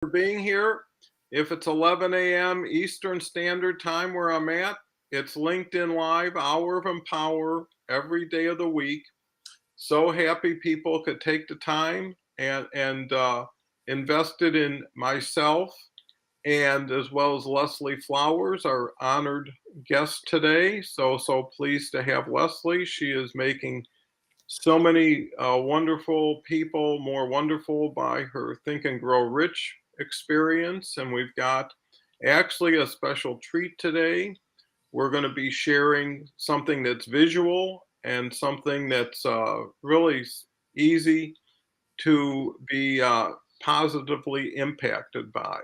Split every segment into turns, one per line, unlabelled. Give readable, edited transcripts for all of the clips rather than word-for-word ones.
for being here. If it's 11 a.m. Eastern Standard Time where I'm at, it's LinkedIn Live, Hour of Empower, every day of the week. So happy people could take the time and invested in myself and as well as Leslie Flowers, our honored guest today. So pleased to have Leslie. She is making so many wonderful people more wonderful by her Think and Grow Rich experience. And we've got actually a special treat today. We're going to be sharing something that's visual and something that's really easy to be positively impacted by.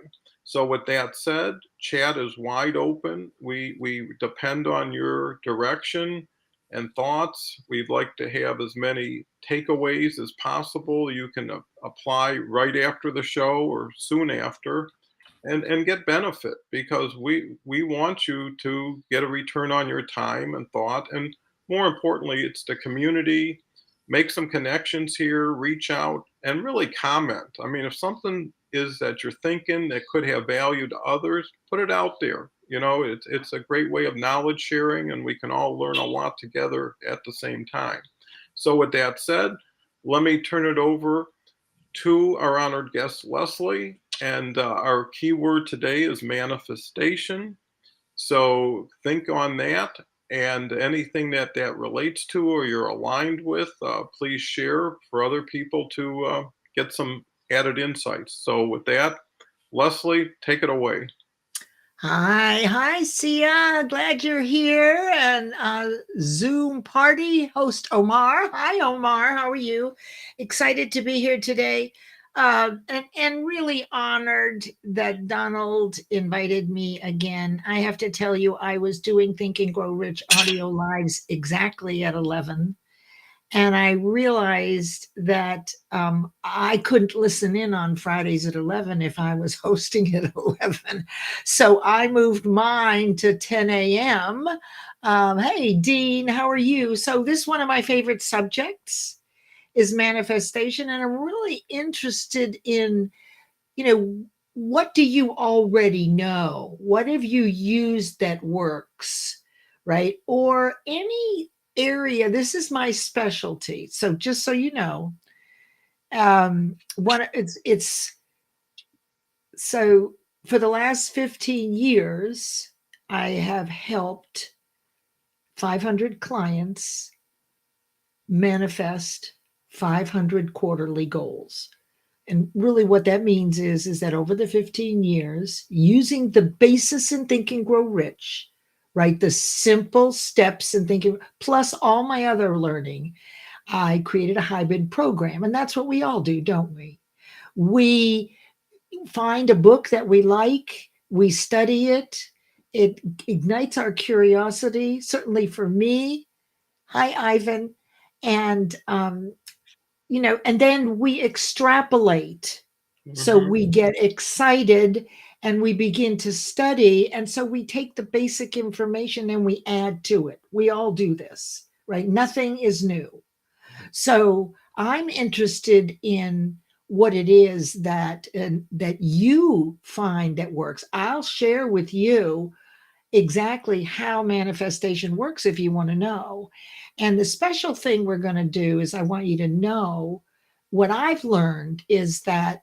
So, with that said, chat is wide open. We depend on your direction and thoughts. We'd like to have as many takeaways as possible. You can apply right after the show or soon after and get benefit because we want you to get a return on your time and thought. And more importantly, it's the community. Make some connections here, reach out, and really comment. I mean, if something is that you're thinking that could have value to others, put it out there. You know, it's a great way of knowledge sharing, and we can all learn a lot together at the same time. So, with that said, let me turn it over to our honored guest, Leslie. And our keyword today is manifestation. So think on that and anything that that relates to or you're aligned with, please share for other people to get some added insights. So with that, Leslie, take it away.
Hi, Sia. Glad you're here. And Zoom party host Omar. Hi, Omar. How are you? Excited to be here today. And really honored that Donald invited me again. I have to tell you, I was doing Think and Grow Rich audio lives exactly at 11, and I realized that I couldn't listen in on Fridays at 11 if I was hosting at 11. So I moved mine to 10 a.m. Hey, Dean, how are you? So this one of my favorite subjects is manifestation, and I'm really interested in, you know, what do you already know? What have you used that works, right? Or any area. This is my specialty. So just so you know, one it's so for the last 15 years, I have helped 500 clients manifest 500 quarterly goals. And really what that means is that over the 15 years, using the basis in Think and Grow Rich, right? The simple steps in thinking, plus all my other learning, I created a hybrid program. And that's what we all do, don't we? We find a book that we like, we study it, it ignites our curiosity, certainly for me. Hi, Ivan. And and then we extrapolate. So
Mhm.
we get excited and we begin to study. And so we take the basic information and we add to it. We all do this, right? Nothing is new. So I'm interested in what it is that you find that works. I'll share with you exactly how manifestation works if you want to know. And the special thing we're going to do is I want you to know what I've learned is that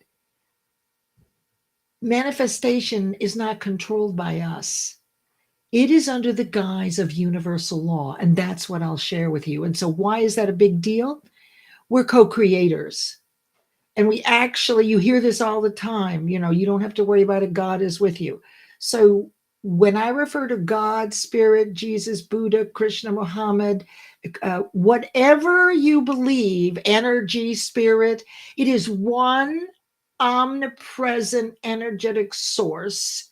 manifestation is not controlled by us. It is under the guise of universal law. And that's what I'll share with you. And so, why is that a big deal? We're co creators. And we actually, you hear this all the time, you don't have to worry about it. God is with you. So when I refer to God, Spirit, Jesus, Buddha, Krishna, Muhammad, whatever you believe, energy, spirit, it is one omnipresent energetic source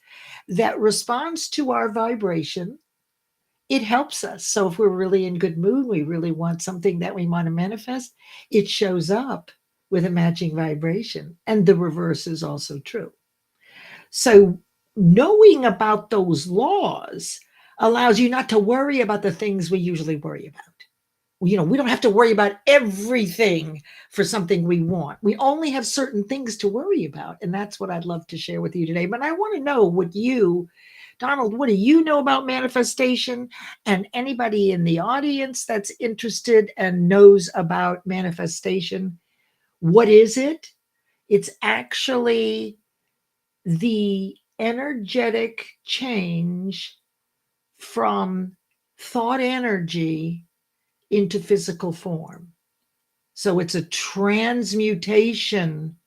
that responds to our vibration. It helps us. So if we're really in good mood, we really want something that we want to manifest, it shows up with a matching vibration. And the reverse is also true. So knowing about those laws allows you not to worry about the things we usually worry about. we don't have to worry about everything for something we want. We only have certain things to worry about. And that's what I'd love to share with you today. But I want to know Donald, what do you know about manifestation? And anybody in the audience that's interested and knows about manifestation, what is it? It's actually the energetic change from thought energy into physical form. So it's a transmutation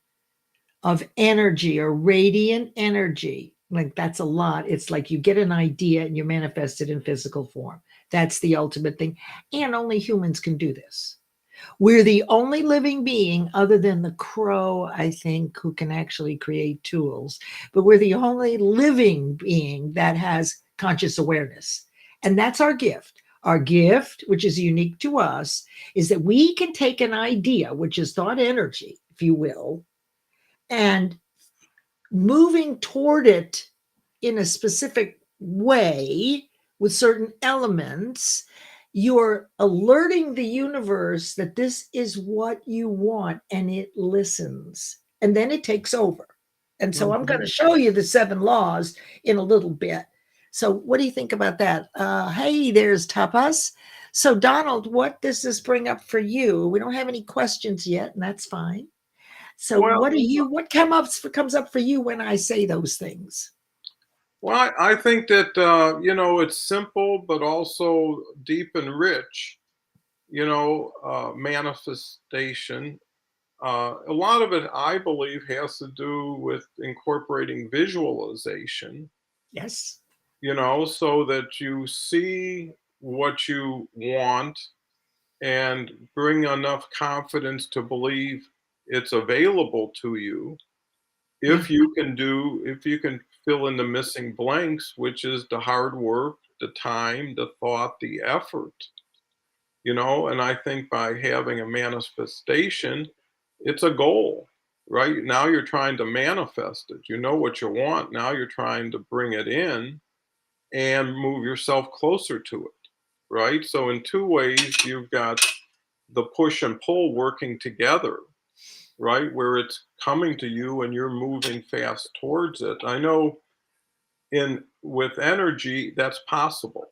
of energy or radiant energy. Like that's a lot. It's like you get an idea and you manifest it in physical form. That's the ultimate thing. And only humans can do this. We're the only living being other than the crow, I think, who can actually create tools. But we're the only living being that has conscious awareness. And that's our gift. Our gift, which is unique to us, is that we can take an idea, which is thought energy, if you will, and moving toward it in a specific way with certain elements, you're alerting the universe that this is what you want and it listens. And then it takes over. And so I'm going to show you the 7 laws in a little bit. So what do you think about that? Hey, there's Tapas. So Donald, what does this bring up for you? We don't have any questions yet, and that's fine. So
Well,
what comes up for you when I say those things?
well, I think that it's simple but also deep and rich. Manifestation. A lot of it, I believe, has to do with incorporating visualization.
Yes.
So that you see what you want and bring enough confidence to believe it's available to you.
Yeah.
If you can fill in the missing blanks, which is the hard work, the time, the thought, the effort, and I think by having a manifestation, it's a goal. Right now you're trying to manifest it. You know what you want. Now you're trying to bring it in and move yourself closer to it, right? So in two ways, you've got the push and pull working together, right? Where it's coming to you and you're moving fast towards it. I know in with energy that's possible.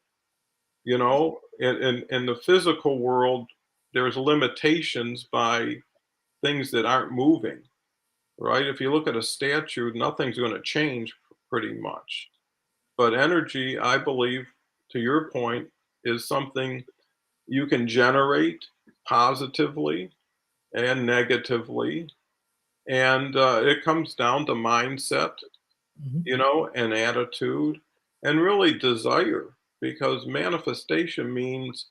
In the physical world, there's limitations by things that aren't moving, right? If you look at a statue, nothing's going to change pretty much. But energy, I believe, to your point, is something you can generate positively and negatively. And it comes down to mindset,
Mhm.
and attitude and really desire, because manifestation means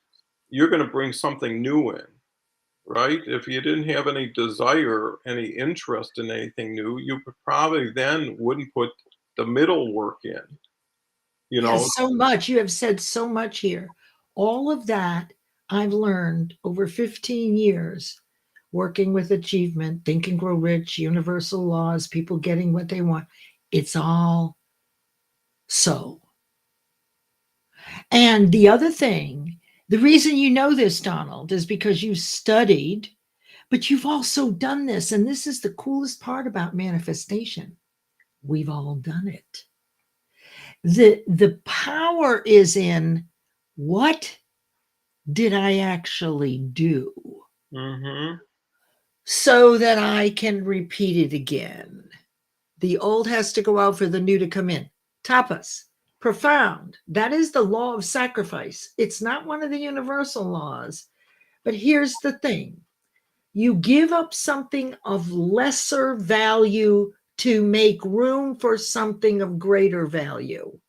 you're going to bring something new in, right? If you didn't have any desire, any interest in anything new, you probably then wouldn't put the middle work in, you know.
Yes, so much. You have said so much here. All of that I've learned over 15 years working with achievement, Think and Grow Rich, universal laws, people getting what they want. It's all so. And the other thing, the reason you know this, Donald, is because you studied, but you've also done this. And this is the coolest part about manifestation. We've all done it. The power is in what did I actually do
Hmm.
so that I can repeat it again. The old has to go out for the new to come in. Tapas, profound. That is the law of sacrifice. It's not one of the universal laws. But here's the thing, you give up something of lesser value to make room for something of greater value.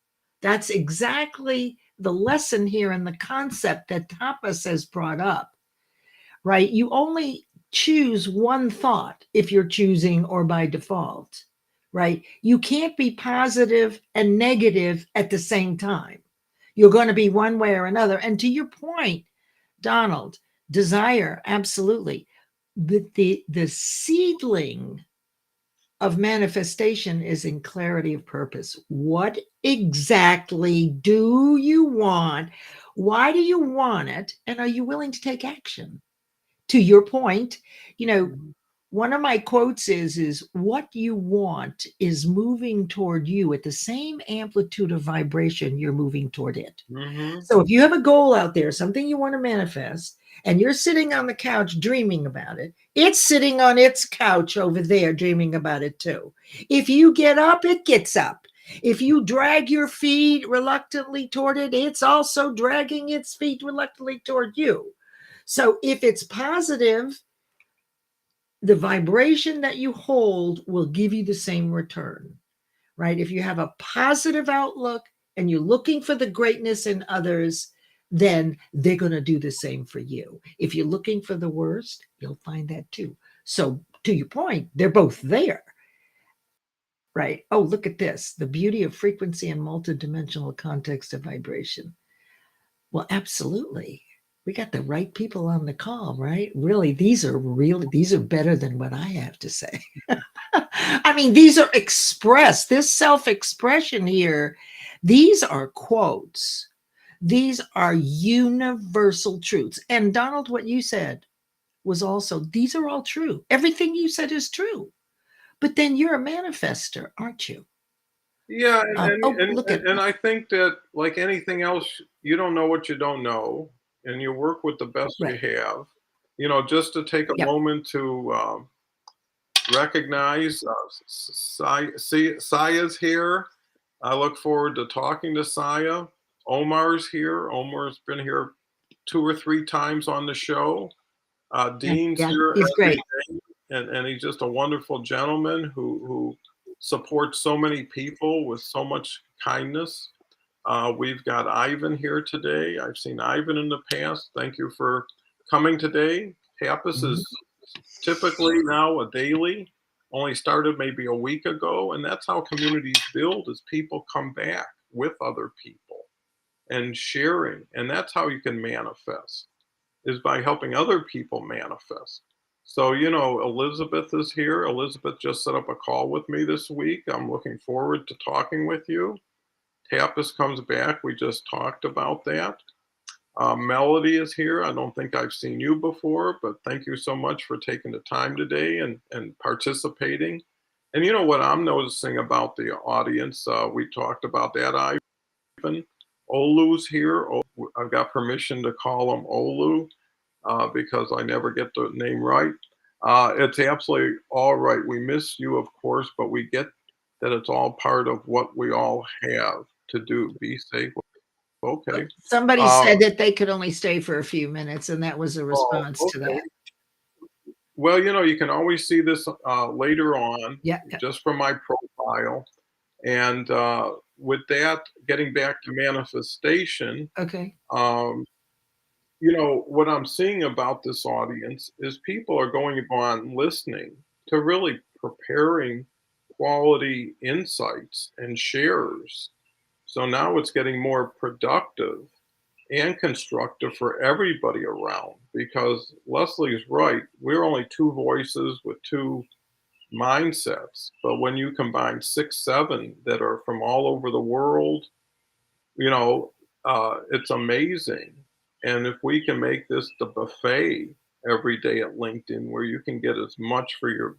That's exactly the lesson here in the concept that Tapas has brought up, right? You only choose one thought if you're choosing or by default, right? You can't be positive and negative at the same time. You're going to be one way or another. And to your point, Donald, desire, absolutely. The seedling of manifestation is in clarity of purpose. What exactly do you want? Why do you want it? And are you willing to take action? To your point, you know,
Mhm.
one of my quotes is what you want is moving toward you at the same amplitude of vibration you're moving toward it.
Mhm.
So if you have a goal out there, something you want to manifest, and you're sitting on the couch dreaming about it, it's sitting on its couch over there dreaming about it too. If you get up, it gets up. If you drag your feet reluctantly toward it, it's also dragging its feet reluctantly toward you. So if it's positive, the vibration that you hold will give you the same return, right? If you have a positive outlook and you're looking for the greatness in others, then they're going to do the same for you. If you're looking for the worst, you'll find that too. So, to your point, they're both there, right? Oh, look at this, the beauty of frequency and multidimensional context of vibration. Well, absolutely. We got the right people on the call, right? These are better than what I have to say. I mean, these are expressed, this self expression here, these are quotes. These are universal truths. And Donald, what you said was also, these are all true. Everything you said is true. But then you're a manifester, aren't you?
Yeah, and and
Oh,
and
look at,
and I think that, like anything else, you don't know what you don't know, and you work with the best you
right.
have. Just to take a
Yep.
moment to recognize Saya's here. I look forward to talking to Saya. Omar's here. Omar's been here 2 or 3 times on the show.
Yeah.
Dean's
Yeah.
here
He's
every
great.
day, and he's just a wonderful gentleman who supports so many people with so much kindness. We've got Ivan here today. I've seen Ivan in the past. Thank you for coming today. Tapas
Mhm.
is typically now a daily, only started maybe a week ago, and that's how communities build is people come back with other people and sharing, and that's how you can manifest is by helping other people manifest. So, Elizabeth is here. Elizabeth just set up a call with me this week. I'm looking forward to talking with you. Tapas comes back. We just talked about that. Melody is here. I don't think I've seen you before, but thank you so much for taking the time today and participating. And you know what I'm noticing about the audience? We talked about that, Ivan. Olu's here. I've got permission to call him Olu because I never get the name right. It's absolutely all right. We miss you, of course, but we get that it's all part of what we all have to do. Be safe. Okay.
Somebody
Um,
said that they could only stay for a few minutes, and that was a
oh,
response to
okay.
that.
Well, you can always see this later on
Yeah.
just from my profile. And with that, getting back to manifestation,
Okay.
um, what I'm seeing about this audience is people are going on listening to really preparing quality insights and shares. So now it's getting more productive and constructive for everybody around because Leslie's right. We're only two voices with two mindsets. But when you combine 6, 7 that are from all over the world, you know, it's amazing. And if we can make this the buffet every day at LinkedIn, where you can get as much for your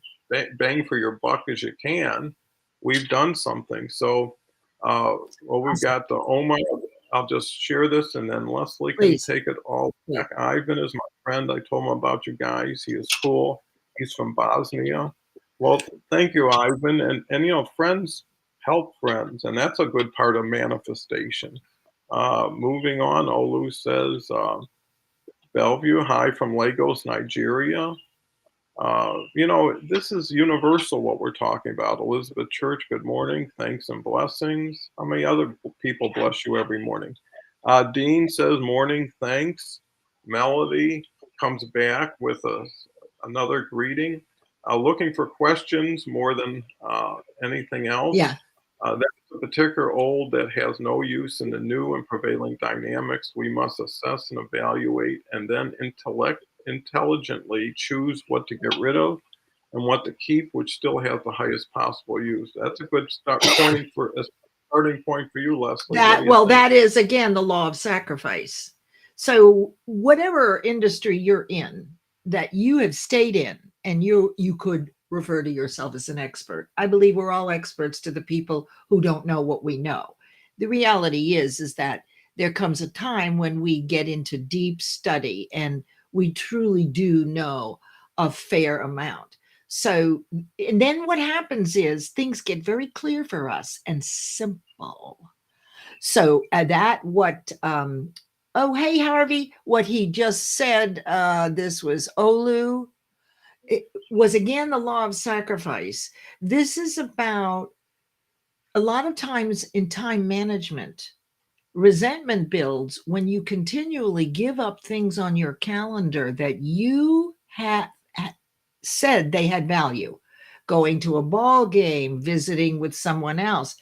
bang for your buck as you can, we've done something. So, well, we've
Awesome.
got the Omar. I'll just share this, and then Leslie can
Please.
take it all
Please.
back. Ivan is my friend. I told him about you guys. He is cool. He's from Bosnia. Well, thank you, Ivan. And friends help friends, and that's a good part of manifestation. Moving on, Olu says, Bellevue, hi from Lagos, Nigeria. This is universal what we're talking about. Elizabeth Church, good morning. Thanks and blessings. How many other people bless you every morning? Dean says, morning, thanks. Melody comes back with another greeting. Looking for questions more than anything else.
Yeah.
That's a particular old that has no use in the new and prevailing dynamics. We must assess and evaluate and then intelligently choose what to get rid of and what to keep, which still has the highest possible use. That's a good start point for us starting point for you, Leslie. What do
That
you
well,
think?
that is again the law of sacrifice. So whatever industry you're in that you have stayed in and you could refer to yourself as an expert. I believe we're all experts to the people who don't know what we know. The reality is that there comes a time when we get into deep study and we truly do know a fair amount. So, and then what happens is things get very clear for us and simple. So that what oh hey Harvey, what he just said, this was Olu. It was again the law of sacrifice. This is about a lot of times in time management. Resentment builds when you continually give up things on your calendar that you had said they had value. Going to a ball game, visiting with someone else,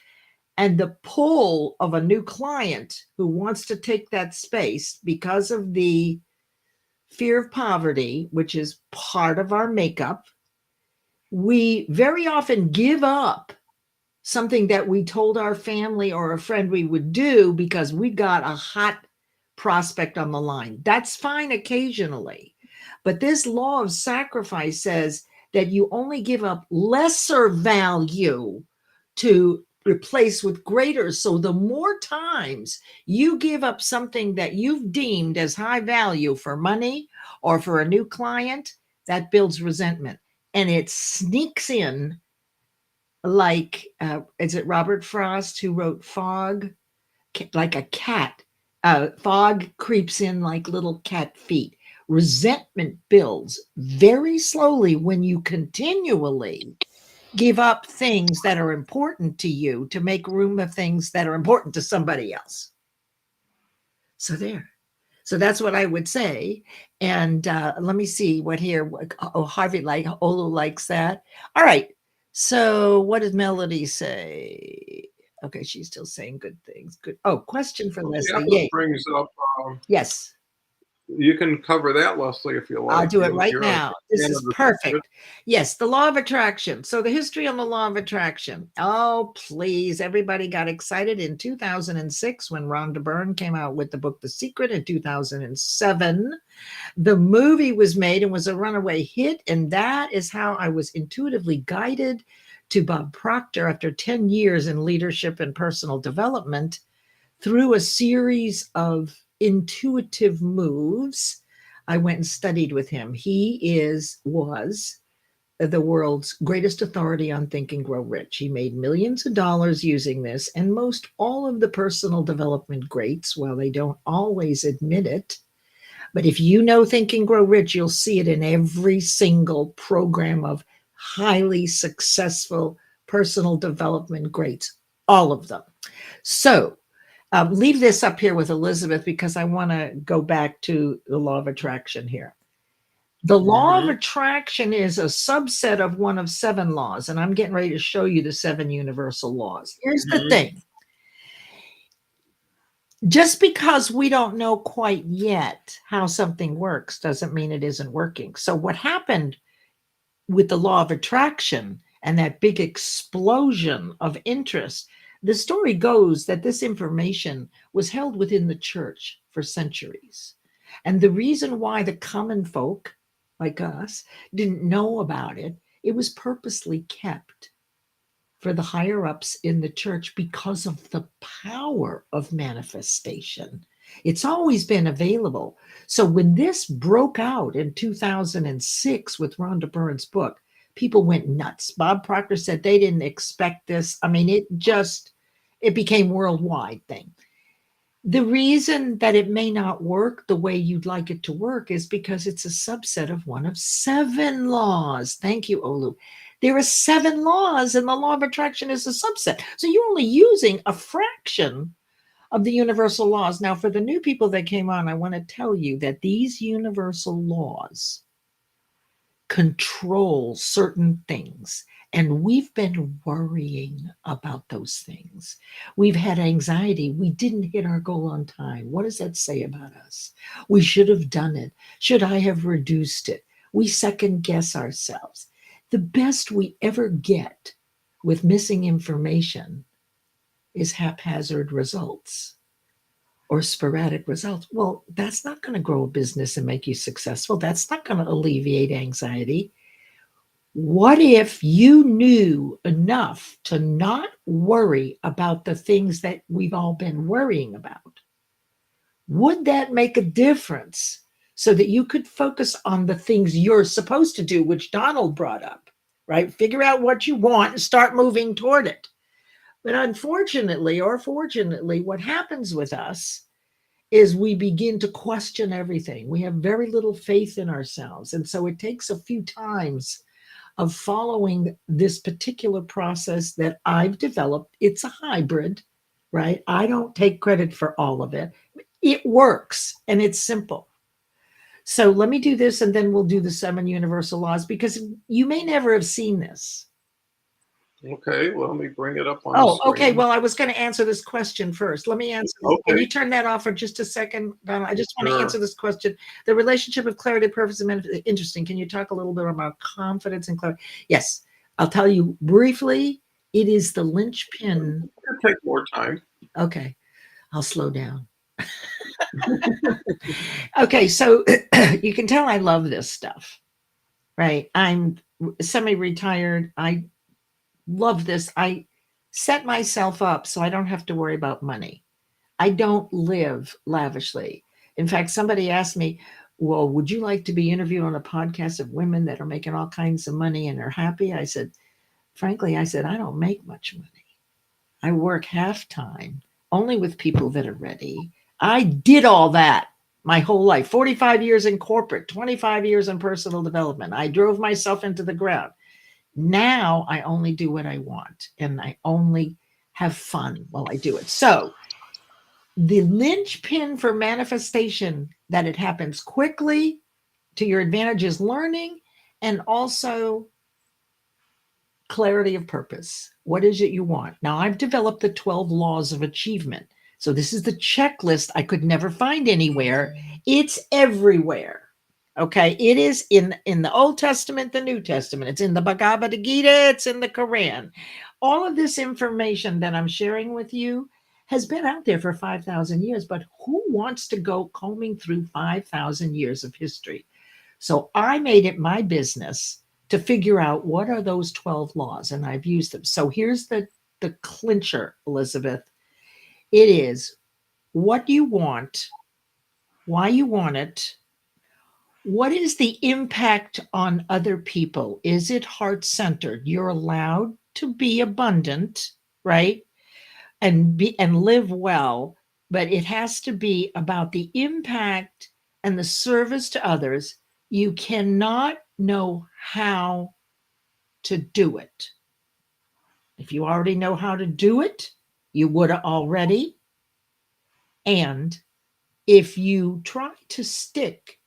and the pull of a new client who wants to take that space because of the fear of poverty, which is part of our makeup, we very often give up something that we told our family or a friend we would do because we got a hot prospect on the line. That's fine occasionally. But this law of sacrifice says that you only give up lesser value to replace with greater. So the more times you give up something that you've deemed as high value for money or for a new client, that builds resentment. And it sneaks in like, is it Robert Frost who wrote Fog? Like a cat. Fog creeps in like little cat feet. Resentment builds very slowly when you continually give up things that are important to you to make room of things that are important to somebody else. So there. So that's what I would say. And let me see what here. Oh, Harvey Olu likes that. All right. So what does Melody say? Okay, she's still saying good things. Good. Oh, question for
Well,
Leslie.
Alice
Yay.
brings up,
Yes.
you can cover that, Leslie, if you
I'll
like.
do it right
You're a
now. This
fan
is
of the subject.
perfect. Yes, the law of attraction. So, the history on the law of attraction. Oh, please. Everybody got excited in 2006 when Rhonda Byrne came out with the book The Secret in 2007. The movie was made and was a runaway hit. And that is how I was intuitively guided to Bob Proctor after 10 years in leadership and personal development through a series of intuitive moves. I went and studied with him. He was the world's greatest authority on Think and Grow Rich. He made millions of dollars using this, and most all of the personal development greats, while they don't always admit it, but if you know Think and Grow Rich, you'll see it in every single program of highly successful personal development greats, all of them. So leave this up here with Elizabeth because I want to go back to the law of attraction here. The law of attraction is a subset of one of 7 laws, and I'm getting ready to show you the 7 universal laws. Here's the thing. Just because we don't know quite yet how something works doesn't mean it isn't working. So what happened with the law of attraction and that big explosion of interest, the story goes that this information was held within the church for centuries. And the reason why the common folk like us didn't know about it, it was purposely kept for the higher ups in the church because of the power of manifestation. It's always been available. So when this broke out in 2006 with Rhonda Byrne's book, people went nuts. Bob Proctor said they didn't expect this. I mean, it became worldwide thing. The reason that it may not work the way you'd like it to work is because it's a subset of one of 7 laws. Thank you, Olu. There are 7 laws, and the law of attraction is a subset. So you're only using a fraction of the universal laws. Now, for the new people that came on, I want to tell you that these universal laws control certain things. And we've been worrying about those things. We've had anxiety. We didn't hit our goal on time. What does that say about us? We should have done it. Should I have reduced it? We second guess ourselves. The best we ever get with missing information is haphazard results or sporadic results. Well, that's not going to grow a business and make you successful. That's not going to alleviate anxiety. What if you knew enough to not worry about the things that we've all been worrying about? Would that make a difference so that you could focus on the things you're supposed to do, which Donald brought up, right? Figure out what you want and start moving toward it. But unfortunately, or fortunately, what happens with us is we begin to question everything. We have very little faith in ourselves. And so it takes a few times of following this particular process that I've developed. It's a hybrid, right? I don't take credit for all of it. It works and it's simple. So let me do this and then we'll do the 7 universal laws because you may never have seen this.
Okay, let me bring it up on the
Oh,
screen.
okay. Well, I was going to answer this question first. Let me answer. Can
Okay.
you turn that off for just a second, Donna? I just want to
Sure.
answer this question. The relationship of clarity, purpose, and manifestation. Interesting. Can you talk a little bit about confidence and clarity? Yes. I'll tell you briefly. It is the linchpin.
It'll take more time.
Okay. I'll slow down. Okay. So you can tell I love this stuff, right? I'm semi-retired. I love this. I set myself up so I don't have to worry about money. I don't live lavishly. In fact, somebody asked me, well, would you like to be interviewed on a podcast of women that are making all kinds of money and are happy? I said, frankly, I said, I don't make much money. I work half time, only with people that are ready. I did all that my whole life, 45 years in corporate, 25 years in personal development. I drove myself into the ground. Now I only do what I want and I only have fun while I do it. So the linchpin for manifestation that it happens quickly to your advantage is learning and also clarity of purpose. What is it you want? Now, I've developed the 12 laws of achievement. So this is the checklist I could never find anywhere. It's everywhere. Okay, it is in the Old Testament, the New Testament. It's in the Bhagavad Gita, it's in the Quran. All of this information that I'm sharing with you has been out there for 5,000 years, but who wants to go combing through 5,000 years of history? So I made it my business to figure out what are those 12 laws, and I've used them. So here's the clincher, Elizabeth. It is what you want, why you want it, what is the impact on other people? Is it heart-centered? You're allowed to be abundant, right? And live well, but it has to be about the impact and the service to others. You cannot know how to do it. If you already know how to do it, you would have already. And if you try to stick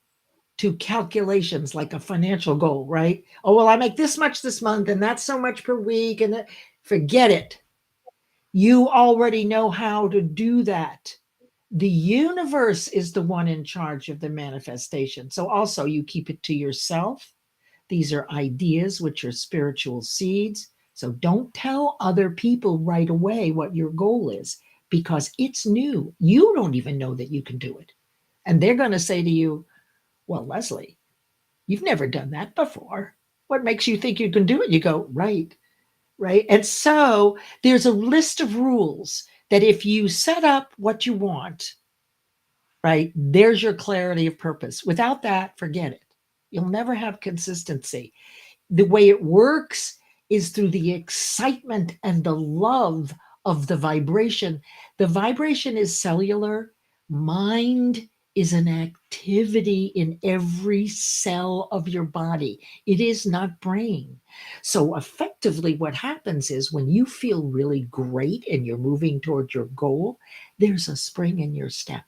to calculations like a financial goal, right? Oh, well, I make this much this month and that's so much per week. And forget it. You already know how to do that. The universe is the one in charge of the manifestation. So also you keep it to yourself. These are ideas, which are spiritual seeds. So don't tell other people right away what your goal is because it's new. You don't even know that you can do it. And they're going to say to you, well, Leslie, you've never done that before. What makes you think you can do it? You go, right, right. And so there's a list of rules that if you set up what you want, right, there's your clarity of purpose. Without that, forget it. You'll never have consistency. The way it works is through the excitement and the love of the vibration. The vibration is cellular. Mind is an activity in every cell of your body. It is not brain. So effectively what happens is when you feel really great and you're moving toward your goal, there's a spring in your step.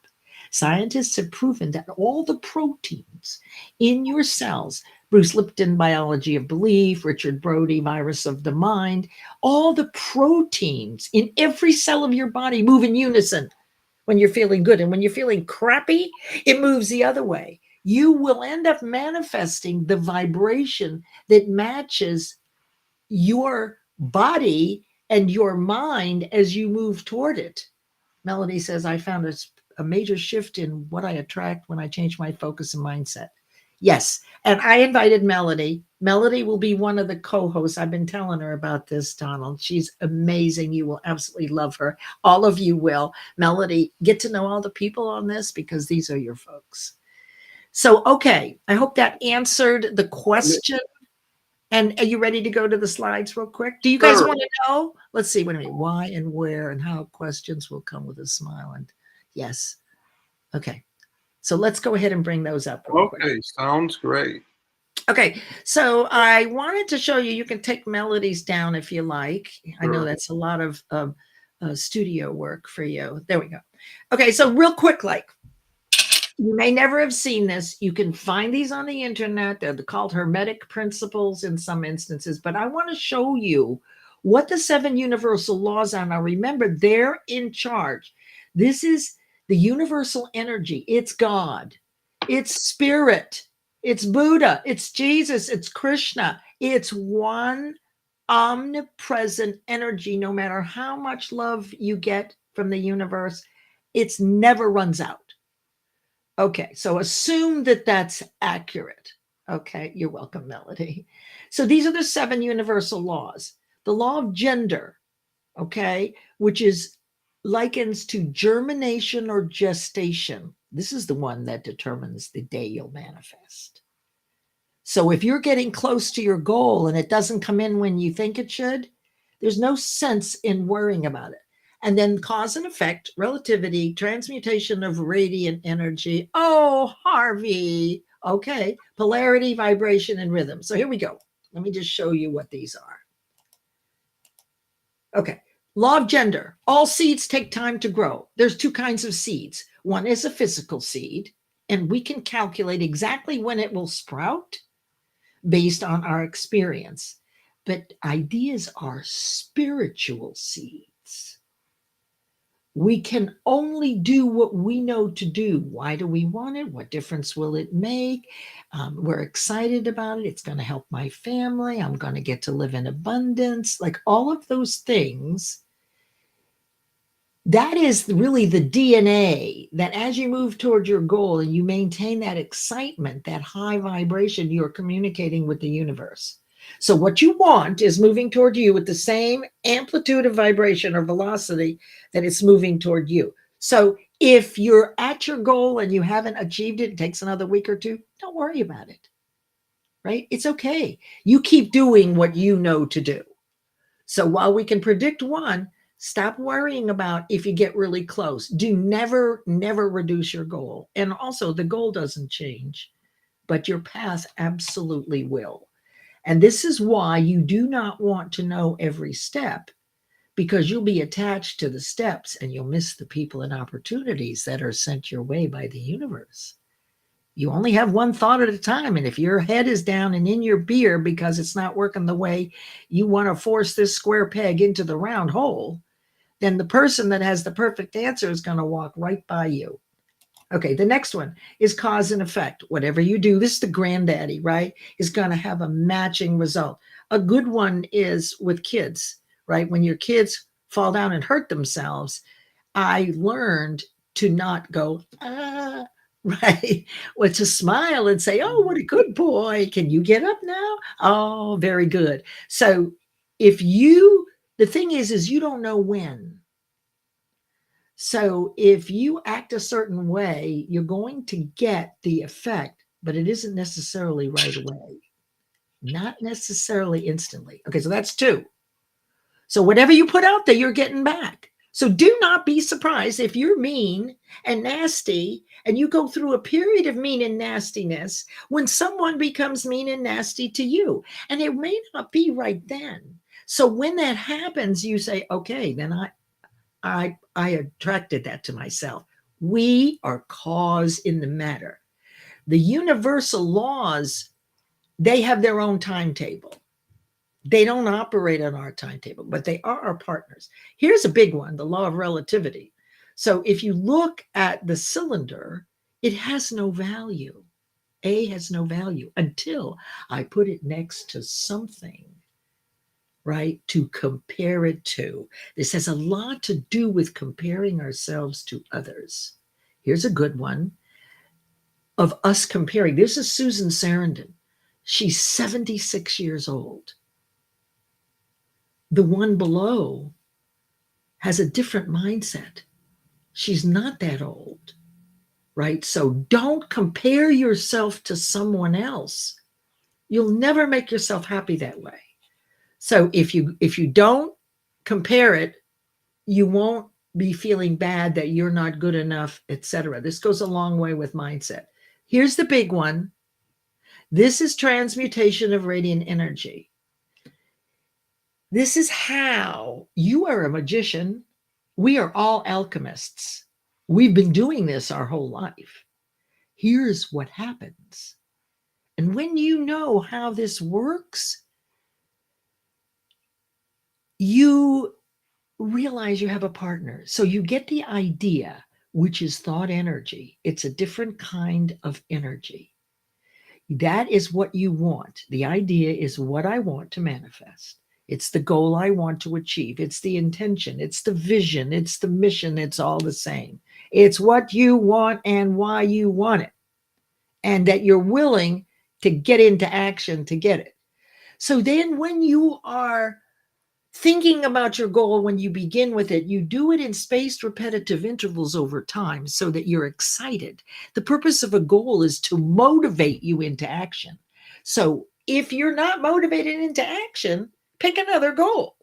Scientists have proven that all the proteins in your cells, Bruce Lipton, Biology of Belief, Richard Brody, Virus of the Mind, all the proteins in every cell of your body move in unison when you're feeling good. And when you're feeling crappy, it moves the other way. You will end up manifesting the vibration that matches your body and your mind as you move toward it. Melody says, I found a major shift in what I attract when I change my focus and mindset. Yes. And I invited Melody. Melody will be one of the co hosts. I've been telling her about this, Donald. She's amazing. You will absolutely love her. All of you will. Melody, get to know all the people on this because these are your folks. So, okay. I hope that answered the question. And are you ready to go to the slides real quick? Do you guys
Sure.
want to know? Let's see. Wait a minute. Why and where and how questions will come with a smile. And yes. Okay. So let's go ahead and bring those up real quick.
Okay, sounds great.
Okay. So I wanted to show you, you can take melodies down if you like. I know
Sure.
that's a lot of studio work for you. There we go. Okay. So real quick, like, you may never have seen this. You can find these on the internet. They're called hermetic principles in some instances, but I want to show you what the 7 universal laws are. Now, remember, they're in charge. This is the universal energy. It's God, it's spirit, it's Buddha, it's Jesus, it's Krishna. It's one omnipresent energy. No matter how much love you get from the universe, it's never runs out. Okay, so assume that that's accurate. Okay, you're welcome, Melody. So these are the 7 universal laws. The law of gender, okay, which is likens to germination or gestation. This is the one that determines the day you'll manifest. So if you're getting close to your goal and it doesn't come in when you think it should, there's no sense in worrying about it. And then cause and effect, relativity, transmutation of radiant energy. Oh, Harvey. Okay. Polarity, vibration, and rhythm. So here we go. Let me just show you what these are. Okay. Law of gender. All seeds take time to grow. There's 2 kinds of seeds. One is a physical seed, and we can calculate exactly when it will sprout based on our experience. But ideas are spiritual seeds. We can only do what we know to do. Why do we want it? What difference will it make? We're excited about it. It's going to help my family. I'm going to get to live in abundance. Like all of those things. That is really the DNA that as you move toward your goal and you maintain that excitement, that high vibration, you're communicating with the universe. So what you want is moving toward you with the same amplitude of vibration or velocity that it's moving toward you. So if you're at your goal and you haven't achieved it, it takes another week or 2, don't worry about it, right? It's okay. You keep doing what you know to do. So while we can predict one, stop worrying about if you get really close. Do never reduce your goal. And also, the goal doesn't change, but your path absolutely will. And this is why you do not want to know every step, because you'll be attached to the steps and you'll miss the people and opportunities that are sent your way by the universe. You only have one thought at a time. And if your head is down and in your beer because it's not working the way you want to force this square peg into the round hole, then the person that has the perfect answer is going to walk right by you. Okay, the next one is cause and effect. Whatever you do, this is the granddaddy, right, is going to have a matching result. A good one is with kids, right? When your kids fall down and hurt themselves, I learned to not go, right? Well, to smile and say, oh, what a good boy. Can you get up now? Oh, very good. So if you, the thing is you don't know when. So if you act a certain way, you're going to get the effect, but it isn't necessarily right away. Not necessarily instantly. Okay, so that's 2. So whatever you put out there, you're getting back. So do not be surprised if you're mean and nasty and you go through a period of mean and nastiness when someone becomes mean and nasty to you. And it may not be right then. So when that happens, you say, okay, then I attracted that to myself. We are cause in the matter. The universal laws, they have their own timetable. They don't operate on our timetable, but they are our partners. Here's a big one, the law of relativity. So if you look at the cylinder, it has no value. A has no value until I put it next to something right? To compare it to. This has a lot to do with comparing ourselves to others. Here's a good one of us comparing. This is Susan Sarandon. She's 76 years old. The one below has a different mindset. She's not that old, right? So don't compare yourself to someone else. You'll never make yourself happy that way. So if you don't compare it, you won't be feeling bad that you're not good enough, etc. This goes a long way with mindset. Here's the big one. This is transmutation of radiant energy. This is how you are a magician. We are all alchemists. We've been doing this our whole life. Here's what happens. And when you know how this works, you realize you have a partner. So you get the idea, which is thought energy. It's a different kind of energy. That is what you want. The idea is what I want to manifest. It's the goal I want to achieve. It's the intention. It's the vision. It's the mission. It's all the same. It's what you want and why you want it, and that you're willing to get into action to get it. So then when you are thinking about your goal, when you begin with it, you do it in spaced repetitive intervals over time so that you're excited. The purpose of a goal is to motivate you into action. So if you're not motivated into action, pick another goal.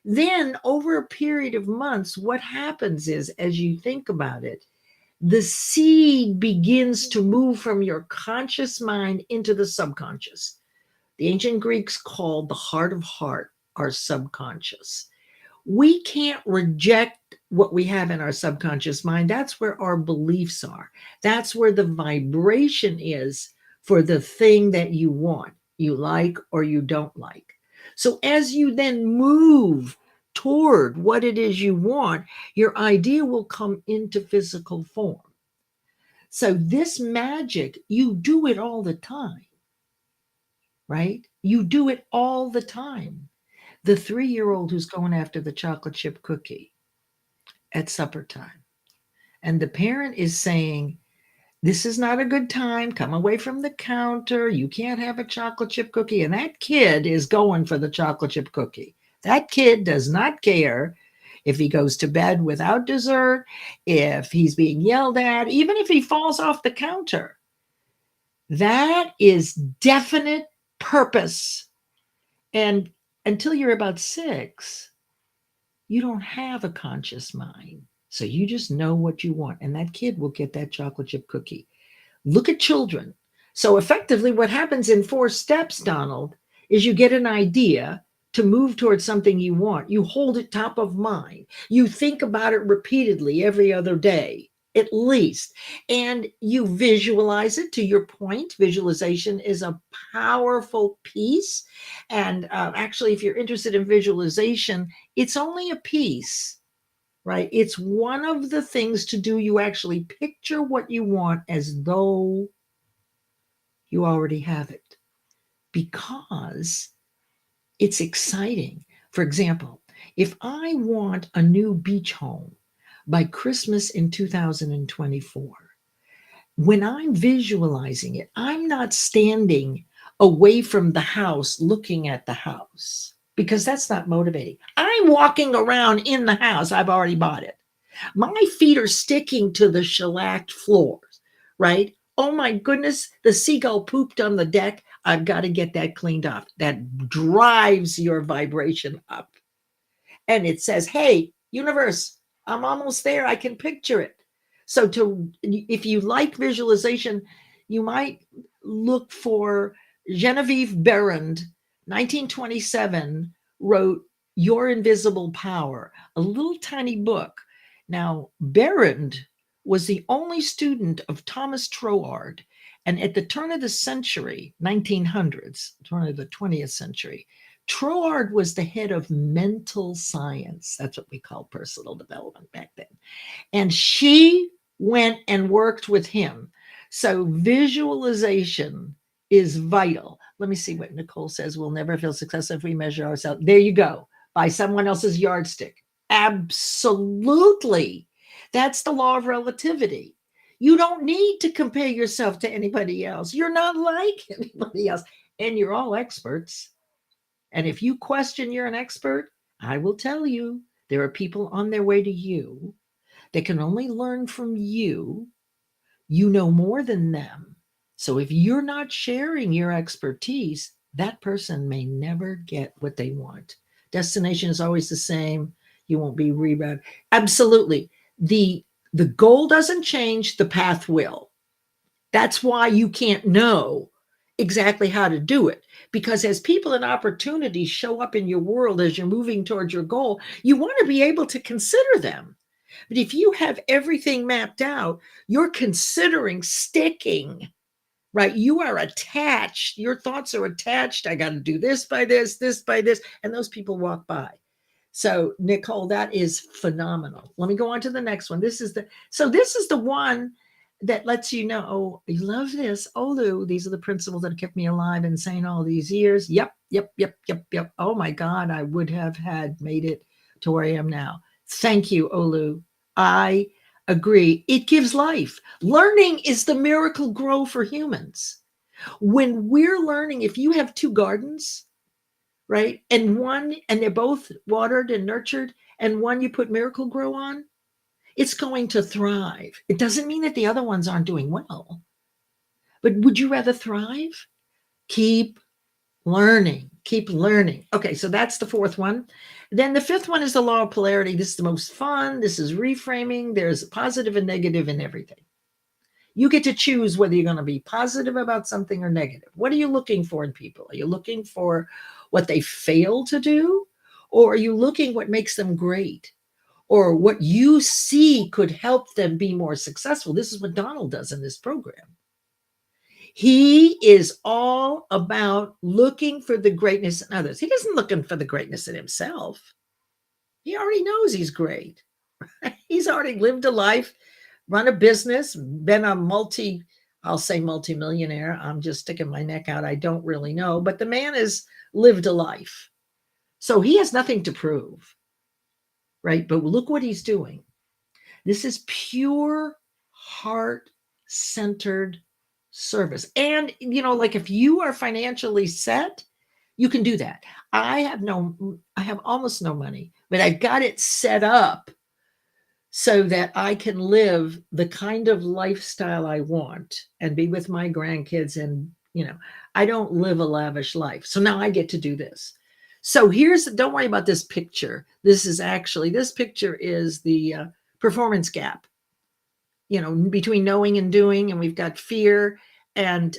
Then over a period of months, what happens is, as you think about it, the seed begins to move from your conscious mind into the subconscious. The ancient Greeks called the heart of heart our subconscious. We can't reject what we have in our subconscious mind. That's where our beliefs are. That's where the vibration is for the thing that you want, you like, or you don't like. So as you then move toward what it is you want, your idea will come into physical form. So this magic, you do it all the time, right? You do it all the time. The 3-year-old who's going after the chocolate chip cookie at supper time, and the parent is saying, this is not a good time. Come away from the counter. You can't have a chocolate chip cookie. And that kid is going for the chocolate chip cookie. That kid does not care if he goes to bed without dessert, if he's being yelled at, even if he falls off the counter. That is definite purpose. And until you're about 6, you don't have a conscious mind. So you just know what you want. And that kid will get that chocolate chip cookie. Look at children. So effectively, what happens in 4 steps, Donald, is you get an idea to move towards something you want. You hold it top of mind. You think about it repeatedly every other day, at least. And you visualize it. To your point, visualization is a powerful piece. And actually, if you're interested in visualization, it's only a piece, right? It's one of the things to do. You actually picture what you want as though you already have it, because it's exciting. For example, if I want a new beach home by Christmas in 2024, when I'm visualizing it, I'm not standing away from the house looking at the house, because that's not motivating. I'm walking around in the house. I've already bought it. My feet are sticking to the shellacked floors, right? Oh my goodness, the seagull pooped on the deck. I've got to get that cleaned off. That drives your vibration up. And it says, hey, universe, I'm almost there. I can picture it. So if you like visualization, you might look for Genevieve Berend, 1927, wrote Your Invisible Power, a little tiny book. Now, Berend was the only student of Thomas Troward. And at the turn of the century, 1900s, turn of the 20th century, Troward was the head of mental science. That's what we call personal development back then. And she went and worked with him. So visualization is vital. Let me see what Nicole says. We'll never feel successful if we measure ourselves. There you go. By someone else's yardstick. Absolutely. That's the law of relativity. You don't need to compare yourself to anybody else. You're not like anybody else. And you're all experts. And if you question you're an expert, I will tell you there are people on their way to you that can only learn from you. You know more than them. So if you're not sharing your expertise, that person may never get what they want. Destination is always the same. You won't be rebound. Absolutely. The goal doesn't change, the path will. That's why you can't know exactly how to do it. Because as people and opportunities show up in your world as you're moving towards your goal, you want to be able to consider them. But if you have everything mapped out, you're considering sticking, right? You are attached. Your thoughts are attached. I got to do this by this by this. And those people walk by. So, Nicole, that is phenomenal. Let me go on to the next one. This is the one that lets you know, oh, you love this. Olu, these are the principles that have kept me alive and sane all these years. Yep. Oh my God, I would have had made it to where I am now. Thank you, Olu. I agree. It gives life. Learning is the miracle grow for humans. When we're learning, if you have two gardens, right, and they're both watered and nurtured, and one you put miracle grow on, it's going to thrive. It doesn't mean that the other ones aren't doing well. But would you rather thrive? Keep learning. Keep learning. Okay, so that's the fourth one. Then the fifth one is the law of polarity. This is the most fun. This is reframing. There's positive and negative in everything. You get to choose whether you're going to be positive about something or negative. What are you looking for in people? Are you looking for what they fail to do? Or are you looking what makes them great? Or what you see could help them be more successful? This is what Donald does in this program. He is all about looking for the greatness in others. He isn't looking for the greatness in himself. He already knows he's great. He's already lived a life, run a business, been a I'll say multimillionaire. I'm just sticking my neck out. I don't really know, but the man has lived a life. So he has nothing to prove, right? But look what he's doing. This is pure heart-centered service. And, like if you are financially set, you can do that. I have almost no money, but I've got it set up so that I can live the kind of lifestyle I want and be with my grandkids. And, I don't live a lavish life. So now I get to do this. So don't worry about this picture. This picture is the performance gap, between knowing and doing. And we've got fear, and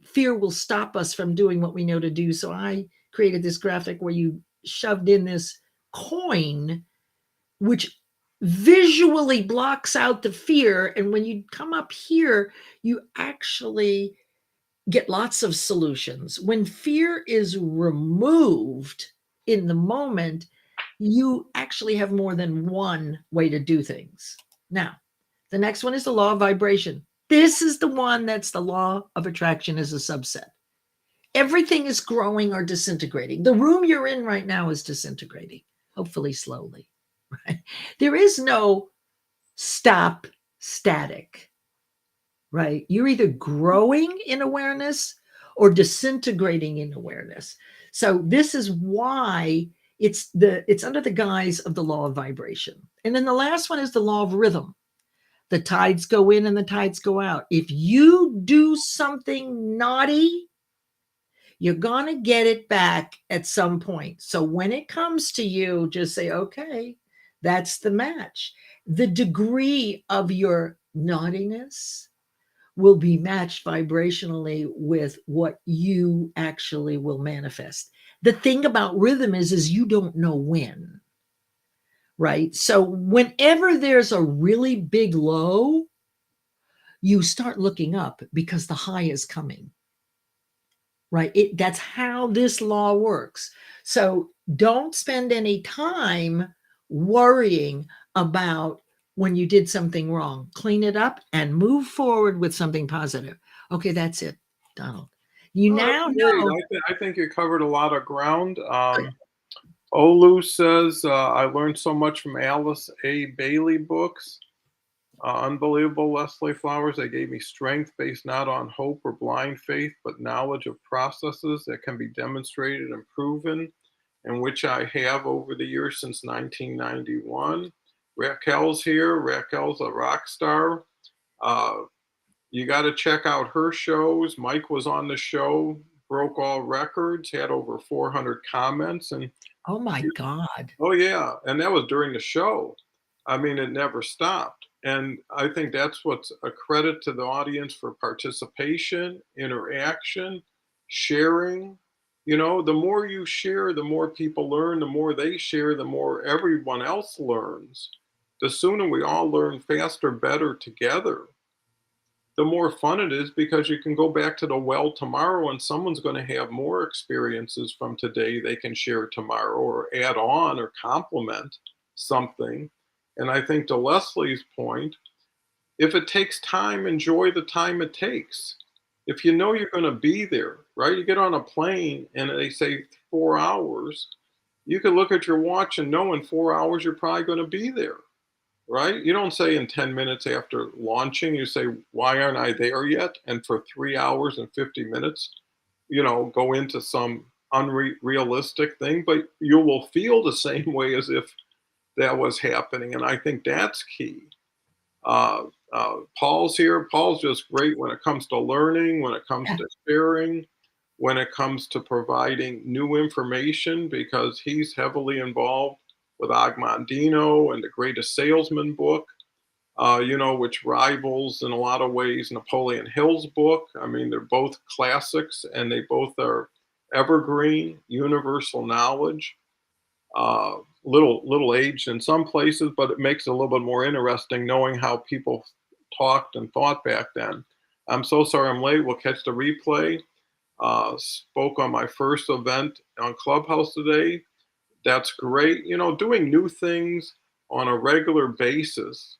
fear will stop us from doing what we know to do. So I created this graphic where you shoved in this coin, which visually blocks out the fear. And when you come up here, you actually get lots of solutions. When fear is removed in the moment, you actually have more than one way to do things. Now, the next one is the law of vibration. This is the one that's the law of attraction as a subset. Everything is growing or disintegrating. The room you're in right now is disintegrating, hopefully slowly. Right? There is no static, right? You're either growing in awareness or disintegrating in awareness. So this is why it's under the guise of the law of vibration. And then the last one is the law of rhythm. The tides go in and the tides go out. If you do something naughty, you're going to get it back at some point. So when it comes to you, just say, okay, that's the match. The degree of your naughtiness will be matched vibrationally with what you actually will manifest. The thing about rhythm is you don't know when, right? So whenever there's a really big low, you start looking up because the high is coming. Right? That's how this law works. So don't spend any time worrying about when you did something wrong. Clean it up and move forward with something positive. Okay, that's it, Donald. You
Oh,
now
that's great.
know.
I think you covered a lot of ground. Olu says, I learned so much from Alice A. Bailey books. Unbelievable, Leslie Flowers. They gave me strength based not on hope or blind faith, but knowledge of processes that can be demonstrated and proven, and which I have over the years since 1991. Raquel's here. Raquel's a rock star. Uh, you got to check out her shows. Mike was on the show, broke all records, had over 400 comments, and
Oh my God.
oh yeah, and that was during the show. I mean, it never stopped. And I think that's what's a credit to the audience for participation, interaction, sharing. You know, the more you share, the more people learn, the more they share, the more everyone else learns. The sooner we all learn faster, better together, the more fun it is because you can go back to the well tomorrow and someone's going to have more experiences from today they can share tomorrow or add on or complement something. And I think to Leslie's point, if it takes time, enjoy the time it takes. If you know you're going to be there, right? You get on a plane and they say 4 hours, you can look at your watch and know in 4 hours you're probably going to be there, right? You don't say in 10 minutes after launching, you say, why aren't I there yet? And for 3 hours and 50 minutes, go into some unrealistic thing, but you will feel the same way as if that was happening. And I think that's key. Uh, Paul's here. Paul's just great when it comes to learning, when it comes
Yeah.
to sharing, when it comes to providing new information, because he's heavily involved with Ogmandino and the Greatest Salesman book, which rivals in a lot of ways Napoleon Hill's book. I mean, they're both classics and they both are evergreen, universal knowledge. Little aged in some places, but it makes it a little bit more interesting knowing how people talked and thought back then. I'm so sorry I'm late. We'll catch the replay. Spoke on my first event on Clubhouse today. That's great. Doing new things on a regular basis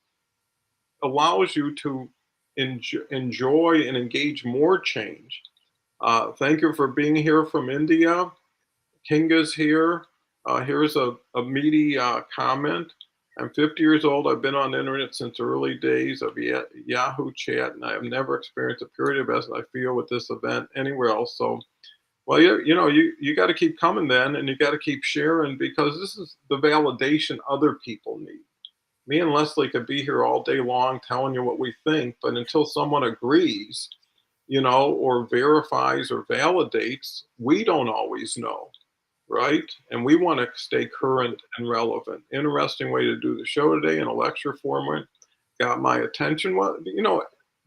allows you to enjoy and engage more change. Thank you for being here from India. Kinga's here. Here's a meaty comment. I'm 50 years old. I've been on the internet since the early days of Yahoo Chat, and I have never experienced a period of as I feel with this event anywhere else. So, well, you got to keep coming then, and you got to keep sharing because this is the validation other people need. Me and Leslie could be here all day long telling you what we think, but until someone agrees, or verifies or validates, we don't always know, right? And we want to stay current and relevant. Interesting way to do the show today in a lecture format. Got my attention. Well,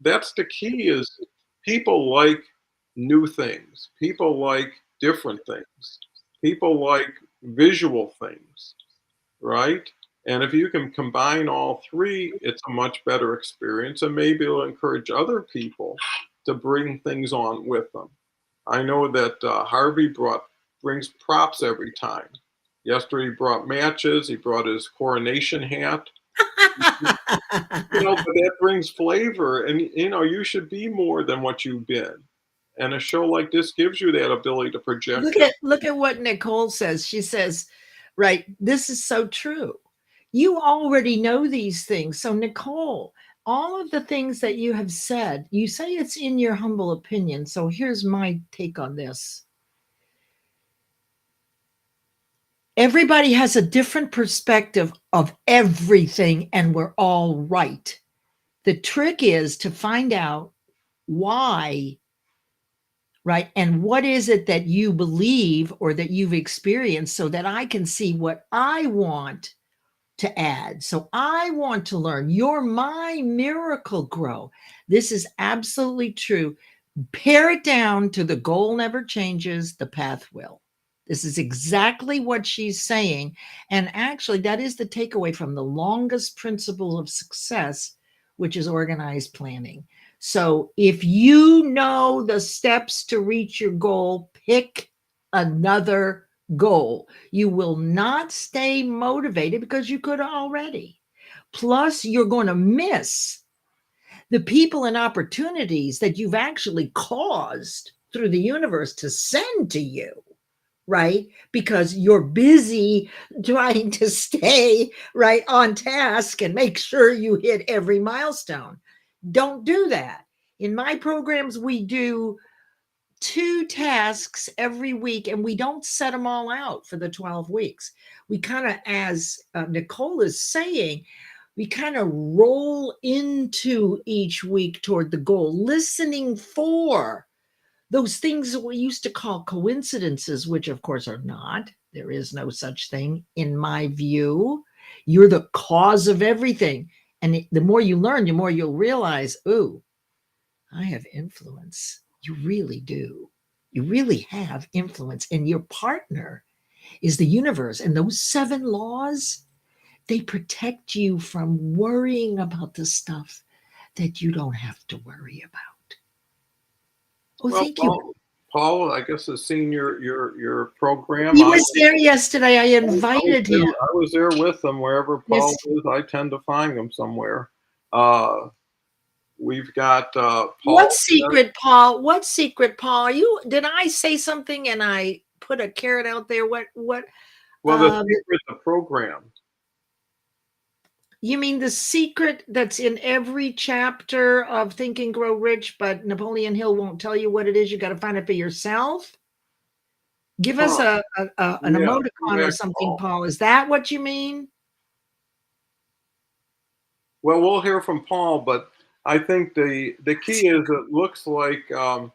that's the key is people like new things. People like different things. People like visual things, right? And if you can combine all three, it's a much better experience, and maybe it'll encourage other people to bring things on with them. I know that Harvey brings props every time. Yesterday he brought matches. He brought his coronation hat. But that brings flavor, and you should be more than what you've been. And a show like this gives you that ability to project.
Look at what Nicole says. She says, right, this is so true. You already know these things. So, Nicole, all of the things that you have said, you say it's in your humble opinion. So, here's my take on this. Everybody has a different perspective of everything, and we're all right. The trick is to find out why, right? And what is it that you believe or that you've experienced so that I can see what I want to add. So I want to learn. You're my miracle grow. This is absolutely true. Pare it down to the goal never changes, the path will. This is exactly what she's saying. And actually, that is the takeaway from the longest principle of success, which is organized planning. So if you know the steps to reach your goal, pick another goal. You will not stay motivated because you could already. Plus, you're going to miss the people and opportunities that you've actually caused through the universe to send to you, right? Because you're busy trying to stay right on task and make sure you hit every milestone. Don't do that. In my programs, we do 2 tasks every week, and we don't set them all out for the 12 weeks. We kind of, as Nicole is saying, we kind of roll into each week toward the goal, listening for those things that we used to call coincidences, which of course are not. There is no such thing in my view. You're the cause of everything. And the more you learn, the more you'll realize, ooh, I have influence. You really do. You really have influence. And your partner is the universe. And those 7 laws, they protect you from worrying about the stuff that you don't have to worry about. Oh,
Well,
thank you.
Paul, I guess has seen your program.
He was there yesterday. I invited him.
I was there with him wherever Paul is. I tend to find him somewhere. We've got Paul.
What secret, Paul? What secret, Paul? Did I say something and I put a carrot out there? What?
Well, the secret, the program.
You mean the secret that's in every chapter of Think and Grow Rich, but Napoleon Hill won't tell you what it is. You got to find it for yourself. Give us an emoticon or something, Paul. Is that what you mean?
Well, we'll hear from Paul, but I think the key is it looks like a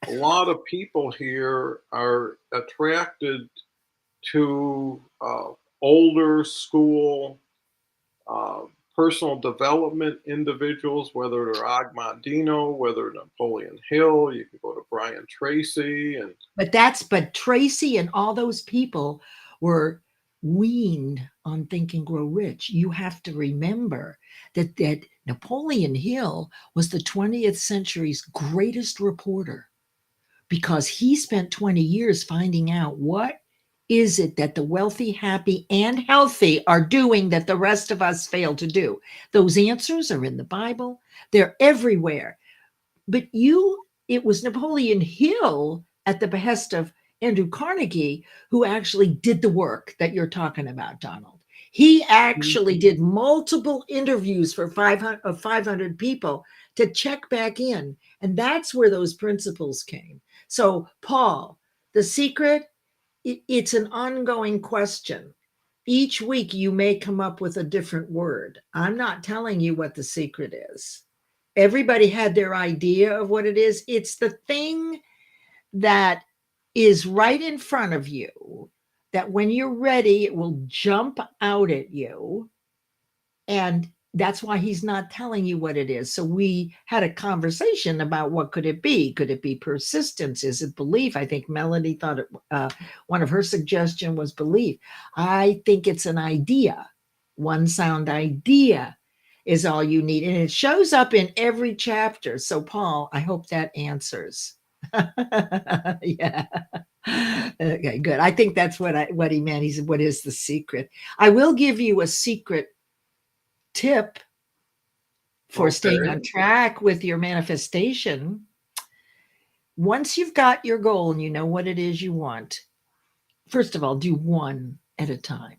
lot of people here are attracted to older school personal development individuals, whether they're Agmandino, whether Napoleon Hill. You can go to Brian Tracy,
but Tracy and all those people were weaned on Think and Grow Rich. You have to remember that Napoleon Hill was the 20th century's greatest reporter, because he spent 20 years finding out what is it that the wealthy, happy, and healthy are doing that the rest of us fail to do. Those answers are in the Bible. They're everywhere. But it was Napoleon Hill, at the behest of Andrew Carnegie, who actually did the work that you're talking about, Donald. He actually did multiple interviews for 500 people to check back in. And that's where those principles came. So, Paul, the secret, it's an ongoing question. Each week you may come up with a different word. I'm not telling you what the secret is. Everybody had their idea of what it is. It's the thing that is right in front of you, that when you're ready, it will jump out at you. And that's why he's not telling you what it is. So we had a conversation about what could it be? Could it be persistence? Is it belief? I think Melanie thought one of her suggestion was belief. I think it's an idea. One sound idea is all you need. And it shows up in every chapter. So Paul, I hope that answers. Yeah. Okay, good. I think that's what he meant. He said, what is the secret? I will give you a secret tip for staying on track with your manifestation. Once you've got your goal and you know what it is you want, first of all, do one at a time.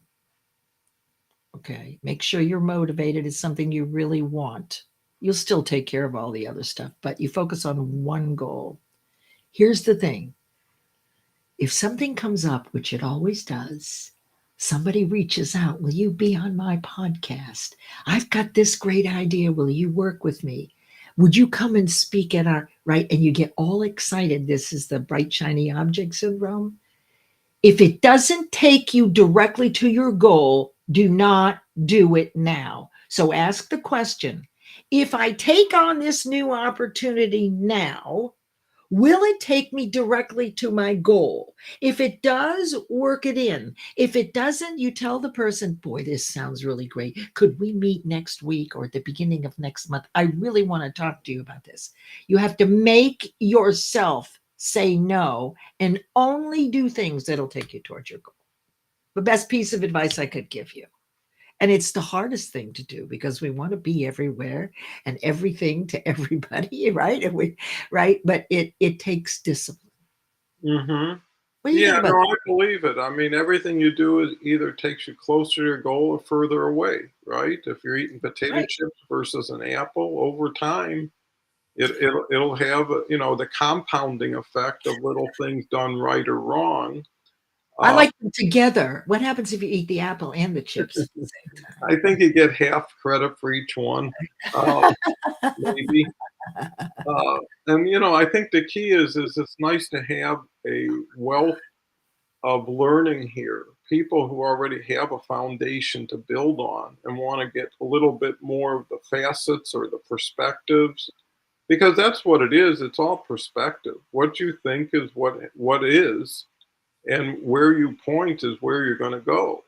Okay. Make sure you're motivated. It's something you really want. You'll still take care of all the other stuff, but you focus on one goal. Here's the thing. If something comes up, which it always does, somebody reaches out, will you be on my podcast? I've got this great idea. Will you work with me? Would you come and speak at our, right? And you get all excited. This is the bright, shiny object syndrome. If it doesn't take you directly to your goal, do not do it now. So ask the question, if I take on this new opportunity now, will it take me directly to my goal? If it does, work it in. If it doesn't, you tell the person, boy, this sounds really great. Could we meet next week or at the beginning of next month? I really want to talk to you about this. You have to make yourself say no and only do things that'll take you towards your goal. The best piece of advice I could give you. And it's the hardest thing to do because we want to be everywhere and everything to everybody, right? But it takes discipline.
Mhm.
What do you think
Yeah,
about
no,
that?
I believe it. I mean, everything you do is either takes you closer to your goal or further away, right? If you're eating potato
Right.
chips versus an apple, over time, it'll have, the compounding effect of little things done right or wrong.
I
Uh,
like them together. What happens if you eat the apple and the chips at the same
I think you get half credit for each one, uh,
time?
maybe. Uh, and I think the key is it's nice to have a wealth of learning here. People who already have a foundation to build on and want to get a little bit more of the facets or the perspectives, because that's what it is. It's all perspective. What you think is what is, and where you point is where you're going to go.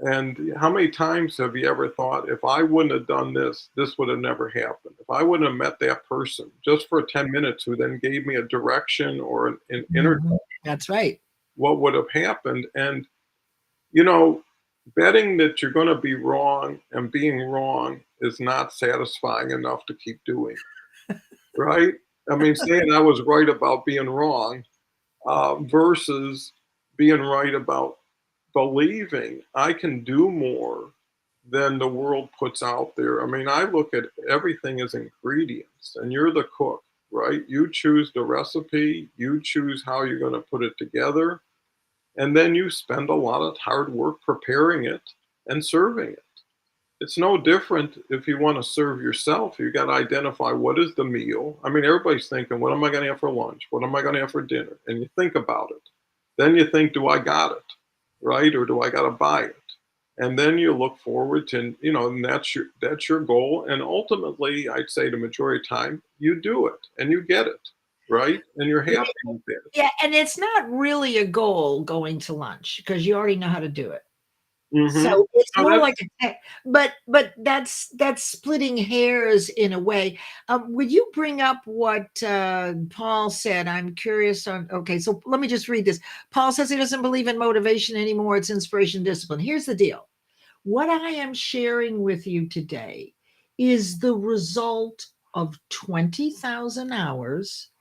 And how many times have you ever thought, if I wouldn't have done this, this would have never happened? If I wouldn't have met that person just for 10 minutes who then gave me a direction or an
Mhm. That's right.
what would have happened? And, you know, betting that you're going to be wrong and being wrong is not satisfying enough to keep doing, right? I mean, saying I was right about being wrong versus being right about believing I can do more than the world puts out there. I mean, I look at everything as ingredients, and you're the cook, right? You choose the recipe, you choose how you're going to put it together, and then you spend a lot of hard work preparing it and serving it. It's no different if you want to serve yourself. You got to identify what is the meal. I mean, everybody's thinking, what am I going to have for lunch? What am I going to have for dinner? And you think about it. Then you think, do I got it? Right? Or do I got to buy it? And then you look forward to, and that's your goal. And ultimately, I'd say the majority of the time, you do it and you get it, right? And you're happy with it.
Yeah, and it's not really a goal going to lunch because you already know how to do it.
Mm-hmm.
So it's
No,
more
that's
like a but that's splitting hairs in a way. Would you bring up what Paul said? I'm curious on. Okay, so let me just read this. Paul says he doesn't believe in motivation anymore. It's inspiration, discipline. Here's the deal. What I am sharing with you today is the result of 20,000 hours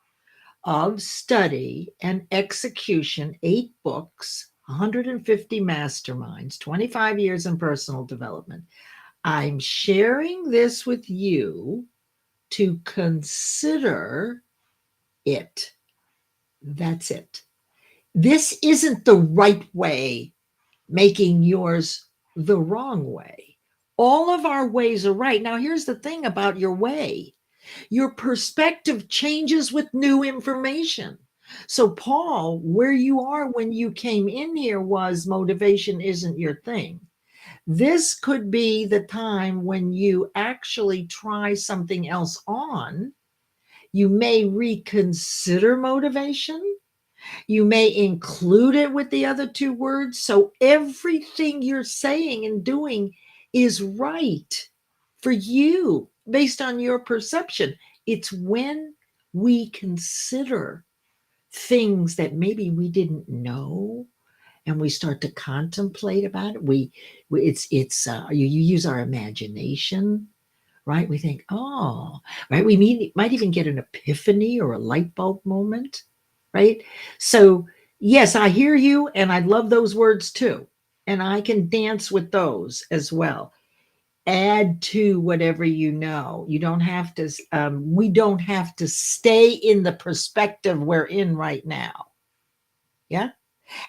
of study and execution, 8 books, 150 masterminds, 25 years in personal development. I'm sharing this with you to consider it. That's it. This isn't the right way, making yours the wrong way. All of our ways are right. Now, here's the thing about your way: your perspective changes with new information. So, Paul, where you are when you came in here was motivation isn't your thing. This could be the time when you actually try something else on. You may reconsider motivation. You may include it with the other two words. So everything you're saying and doing is right for you based on your perception. It's when we consider things that maybe we didn't know and we start to contemplate about it. You use our imagination, right? We think, oh, right. Might even get an epiphany or a light bulb moment, right? So, yes, I hear you, and I love those words too. And I can dance with those as well. Add to whatever you know. You don't have to, we don't have to stay in the perspective we're in right now. Yeah.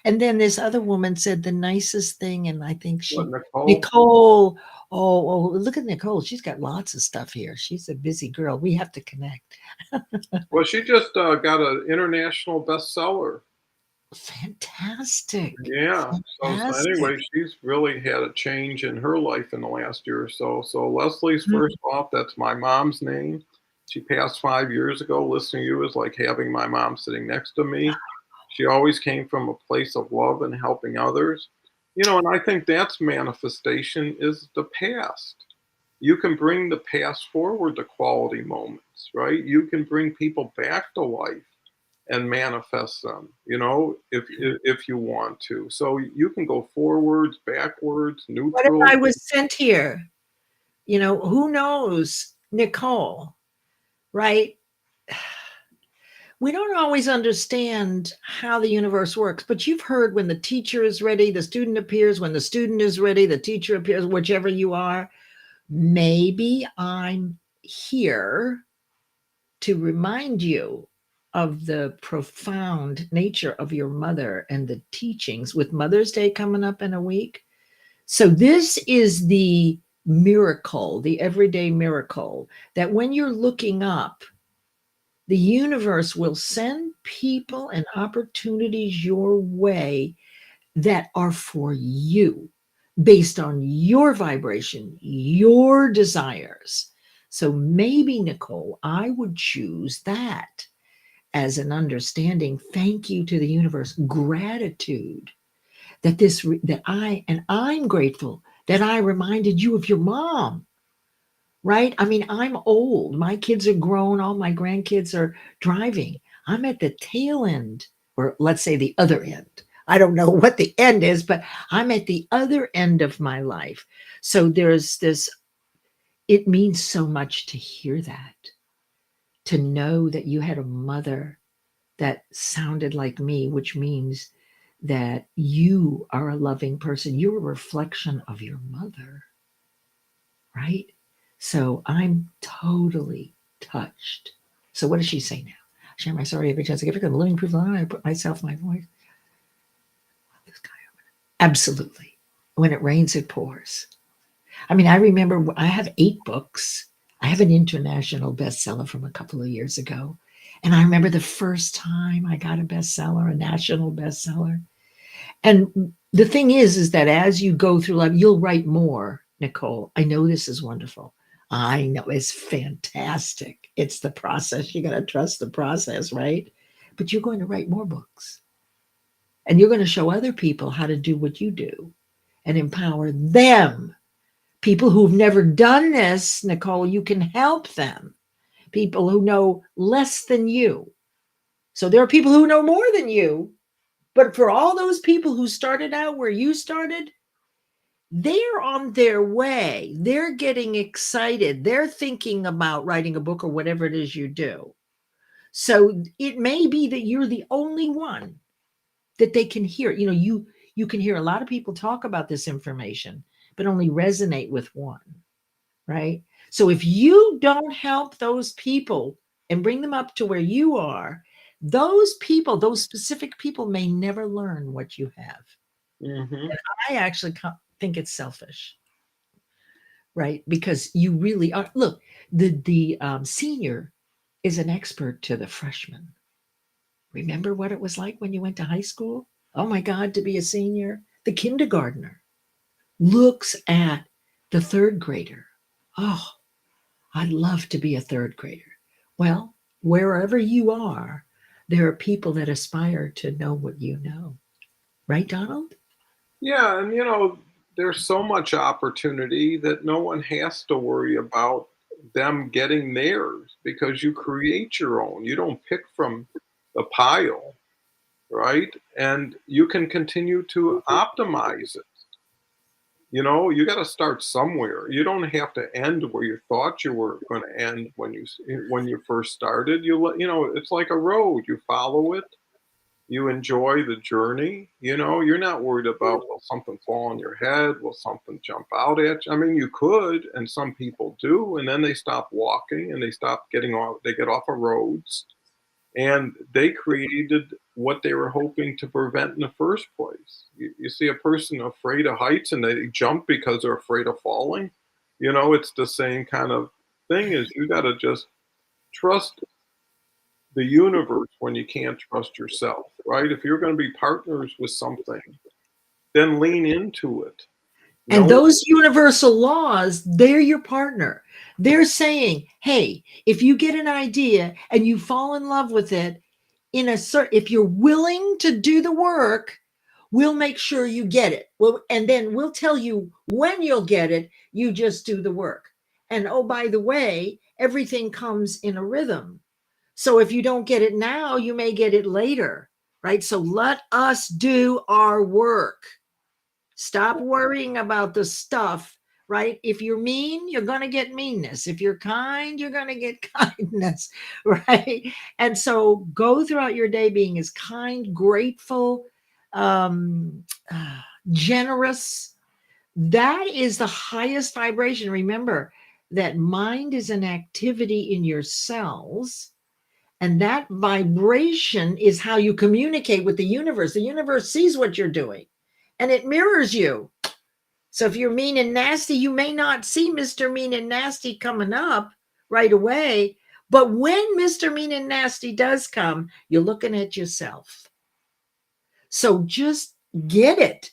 And then this other woman said the nicest thing, and I think
what,
she,
Nicole.
Nicole. Oh, look at Nicole. She's got lots of stuff here. She's a busy girl. We have to connect.
Well, she just got an international bestseller.
Fantastic.
Yeah. So
Fantastic.
anyway, she's really had a change in her life in the last year or so. So Leslie's
Mhm.
first off, that's my mom's name. She passed 5 years ago. Listening to you is like having my mom sitting next to me. She always came from a place of love and helping others. And I think that's manifestation is the past. You can bring the past forward to quality moments, right? You can bring people back to life and manifest them, if you want to. So you can go forwards, backwards,
What if
neutral.
I was sent here? Who knows, Nicole, right? we don't always understand how the universe works, but you've heard when the teacher is ready, the student appears. When the student is ready, the teacher appears, whichever you are. Maybe I'm here to remind you of the profound nature of your mother and the teachings with Mother's Day coming up in a week. So, this is the miracle, the everyday miracle, that when you're looking up, the universe will send people and opportunities your way that are for you based on your vibration, your desires. So maybe, Nicole, I would choose that as an understanding. Thank you to the universe, gratitude that I'm grateful that I reminded you of your mom, right? I mean, I'm old. My kids are grown. All my grandkids are driving. I'm at the tail end, or let's say the other end. I don't know what the end is, but I'm at the other end of my life. So there's this, it means so much to hear that, to know that you had a mother that sounded like me, which means that you are a loving person. You're a reflection of your mother, right? So I'm totally touched. So what does she say now? Share my story every chance I get because I'm living proof that I put myself, my voice. This guy. Absolutely. When it rains, it pours. I mean, I remember I have 8 books. I have an international bestseller from a couple of years ago. And I remember the first time I got a bestseller, a national bestseller. And the thing is that as you go through life, you'll write more, Nicole. I know this is wonderful. I know it's fantastic. It's the process. You got to trust the process, right? But you're going to write more books and you're going to show other people how to do what you do and empower them. People who've never done this, Nicole, you can help them. People who know less than you. So there are people who know more than you. But for all those people who started out where you started, they're on their way. They're getting excited. They're thinking about writing a book or whatever it is you do. So it may be that you're the only one that they can hear. You know, you can hear a lot of people talk about this information, but only resonate with one, right? So if you don't help those people and bring them up to where you are, those people, those specific people may never learn what you have.
Mm-hmm.
I actually think it's selfish, right? Because you really are. Look, the senior is an expert to the freshman. Remember what it was like when you went to high school? Oh my God, to be a senior. The kindergartner looks at the third grader. Oh, I'd love to be a third grader. Well, wherever you are, there are people that aspire to know what you know. Right, Donald?
Yeah, and there's so much opportunity that no one has to worry about them getting theirs because you create your own. You don't pick from the pile, right? And you can continue to optimize it. You got to start somewhere. You don't have to end where you thought you were going to end when you first started. It's like a road. You follow it, you enjoy the journey. You're not worried about, will something fall on your head, will something jump out at you. I mean, you could, and some people do, and then they stop walking and they get off of roads, and they created what they were hoping to prevent in the first place. You see a person afraid of heights and they jump because they're afraid of falling. It's the same kind of thing. Is you got to just trust the universe when you can't trust yourself, right? If you're going to be partners with something, then lean into it.
And
No,
those universal laws, they're your partner. They're saying, hey, if you get an idea and you fall in love with it, if you're willing to do the work, we'll make sure you get it. Well, and then we'll tell you when you'll get it. You just do the work. And oh, by the way, everything comes in a rhythm. So if you don't get it now, you may get it later, right? So let us do our work. Stop worrying about the stuff, right? If you're mean, you're going to get meanness. If you're kind, you're going to get kindness, right? And so go throughout your day being as kind, grateful, um, generous. That is the highest vibration. Remember that mind is an activity in your cells, and that vibration is how you communicate with the universe. The universe sees what you're doing and it mirrors you. So if you're mean and nasty, you may not see Mr. Mean and Nasty coming up right away. But when Mr. Mean and Nasty does come, you're looking at yourself. So just get it.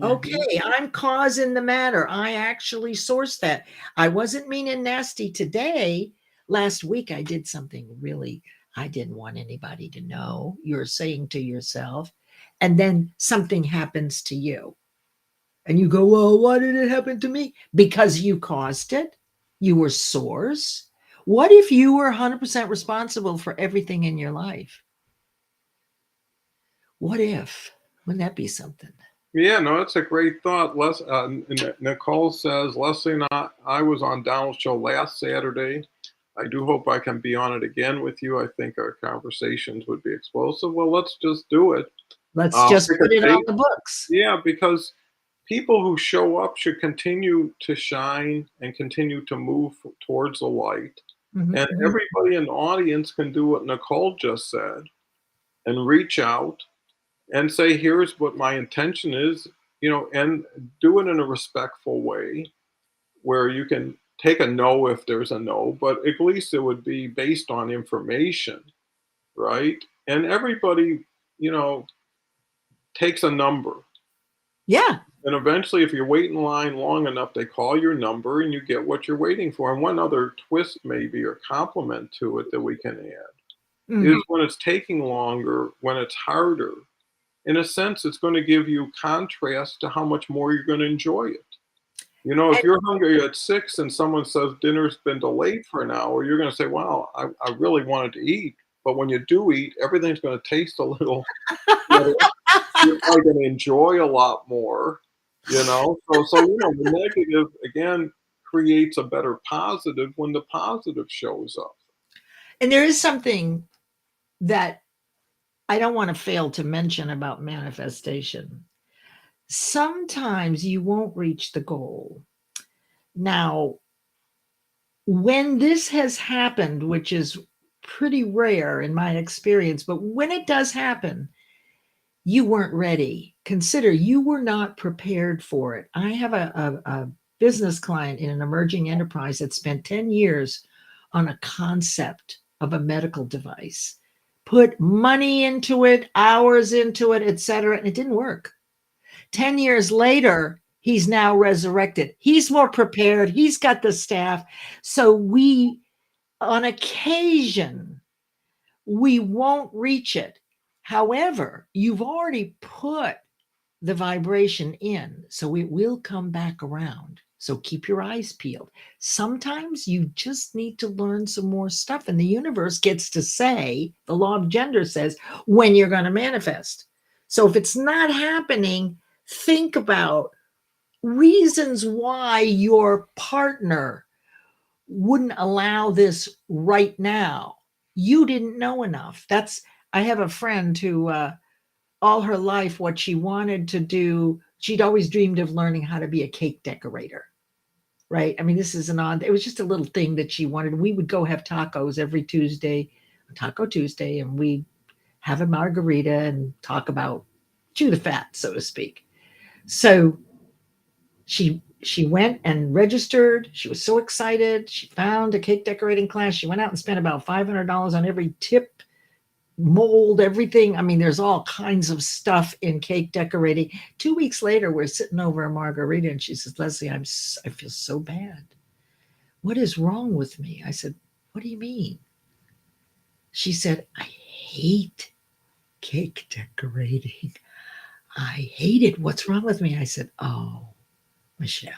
Okay, I'm causing the matter. I actually sourced that. I wasn't mean and nasty today. Last week, I did something really I didn't want anybody to know. You're saying to yourself, and then something happens to you. And you go, well, why did it happen to me? Because you caused it. You were source. What if you were 100% responsible for everything in your life? What if? Wouldn't that be something?
Yeah, no, that's a great thought. Nicole says, Leslie and I was on Donald's show last Saturday. I do hope I can be on it again with you. I think our conversations would be explosive. Well, let's just do it.
Let's just
Pick
put
a
it on
date.
the books.
Yeah, because people who show up should continue to shine and continue to move towards the light.
Mhm,
And
mhm.
everybody in the audience can do what Nicole just said and reach out and say, here's what my intention is, and do it in a respectful way where you can take a no if there's a no, but at least it would be based on information, right? And everybody, you know, takes a number.
Yeah.
And eventually, if you wait in line long enough, they call your number and you get what you're waiting for. And one other twist, maybe, or compliment to it that we can add
Mhm.
is when it's taking longer, when it's harder, in a sense, it's going to give you contrast to how much more you're going to enjoy it. If
And
you're hungry at 6 and someone says dinner's been delayed for an hour, you're going to say, wow, I really wanted to eat. But when you do eat, everything's going to taste a little better. You're probably going to enjoy a lot more, the negative, again, creates a better positive when the positive shows up.
there is something that I don't want to fail to mention about manifestation. Sometimes you won't reach the goal. Now, when this has happened, which is pretty rare in my experience, but when it does happen, you weren't ready. Consider you were not prepared for it. I have a business client in an emerging enterprise that spent 10 years on a concept of a medical device, put money into it, hours into it, etc., and it didn't work. 10 years later, he's now resurrected. He's more prepared. He's got the staff. So on occasion, we won't reach it. However, you've already put the vibration in, so it will come back around. So keep your eyes peeled. Sometimes you just need to learn some more stuff, and the universe gets to say, the law of gender says, when you're going to manifest. So if it's not happening, think about reasons why your partner wouldn't allow this right now. You didn't know enough. I have a friend who all her life what she wanted to do, she'd always dreamed of learning how to be a cake decorator. Right? I mean, this is it was just a little thing that she wanted. We would go have tacos every Tuesday, Taco Tuesday, and we'd have a margarita and talk about chew the fat, so to speak. So she went and registered. She was so excited. She found a cake decorating class. She went out and spent about $500 on every tip, mold, everything. I mean, there's all kinds of stuff in cake decorating. 2 weeks later, we're sitting over a margarita, and she says, Leslie, I feel so bad. What is wrong with me? I said, what do you mean? She said, I hate cake decorating. I hate it. What's wrong with me? I said, oh, Michelle,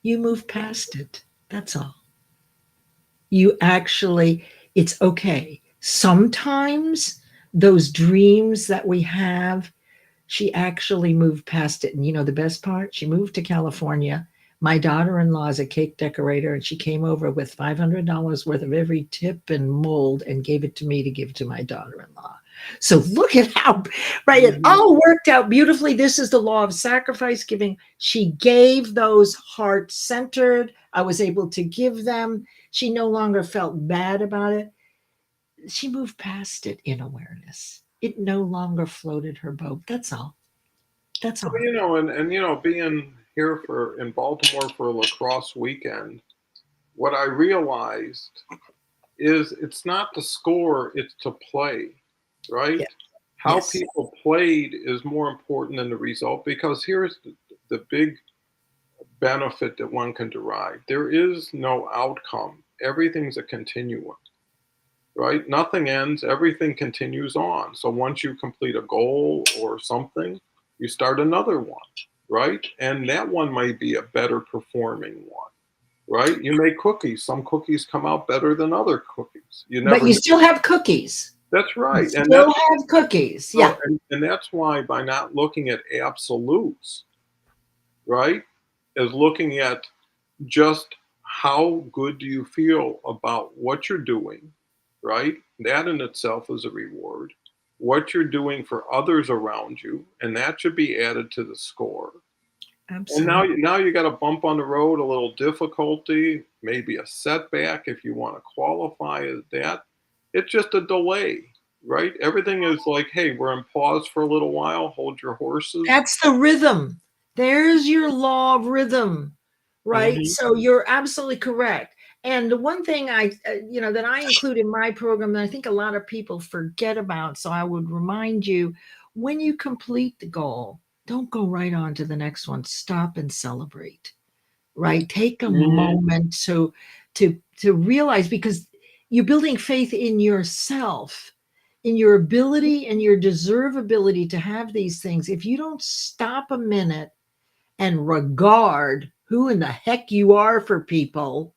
you move past it. That's all. It's okay. Sometimes those dreams that we have, She actually moved past it. And you know the best part? She moved to California. My daughter-in-law is a cake decorator, and she came over with $500 worth of every tip and mold and gave it to me to give to my daughter-in-law. So look at how, right? It
Mhm.
all worked out beautifully. This is the law of sacrifice giving. She gave those heart centered. I was able to give them. She no longer felt bad about it. She moved past it in awareness. It no longer floated her boat. That's all. That's
Well,
all.
being here in Baltimore for a lacrosse weekend, what I realized is it's not the score, it's to play, right?
Yeah.
How
Yes.
people played is more important than the result, because here's the big benefit that one can derive. There is no outcome. Everything's a continuum, right? Nothing ends, everything continues on. So once you complete a goal or something, you start another one, right? And that one might be a better performing one, right? You make cookies, some cookies come out better than other cookies. You
But
never
you
know.
still have cookies.
That's
You
right. And
still have cookies. Yeah.
that's why, by not looking at absolutes, right, is looking at just how good do you feel about what you're doing, right? That in itself is a reward. What you're doing for others around you, and that should be added to the score. And
Absolutely.
now you got a bump on the road, a little difficulty, maybe a setback if you want to qualify as that. It's just a delay, right? Everything is like, hey, we're in pause for a little while, hold your horses.
That's the rhythm. There's your law of rhythm, right?
Hmm.
So you're absolutely correct. And the one thing that I include in my program that I think a lot of people forget about, so I would remind you, when you complete the goal, don't go right on to the next one. Stop and celebrate, right? Take a
Hmm.
moment to realize, because you're building faith in yourself, in your ability and your deservability to have these things. If you don't stop a minute and regard who in the heck you are for people,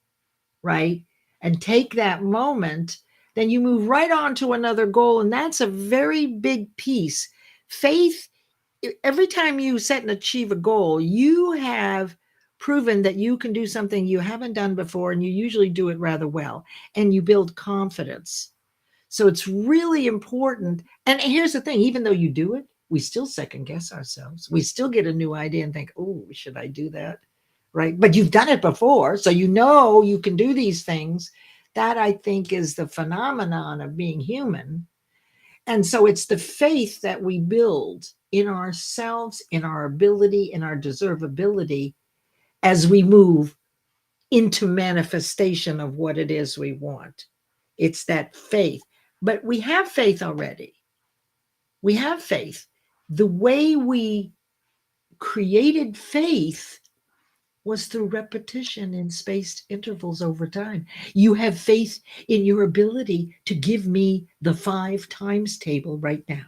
right? And take that moment, then you move right on to another goal. And that's a very big piece. Faith, every time you set and achieve a goal, you have proven that you can do something you haven't done before, and you usually do it rather well, and you build confidence. So it's really important. And here's the thing, even though you do it, we still second guess ourselves. We still get a new idea and think, oh, should I do that? Right. But you've done it before. So you know you can do these things. That, I think, is the phenomenon of being human. And so it's the faith that we build in ourselves, in our ability, in our deservability, as we move into manifestation of what it is we want. It's that faith. But we have faith already. We have faith. The way we created faith was through repetition in spaced intervals over time. You have faith in your ability to give me the 5 times table right now.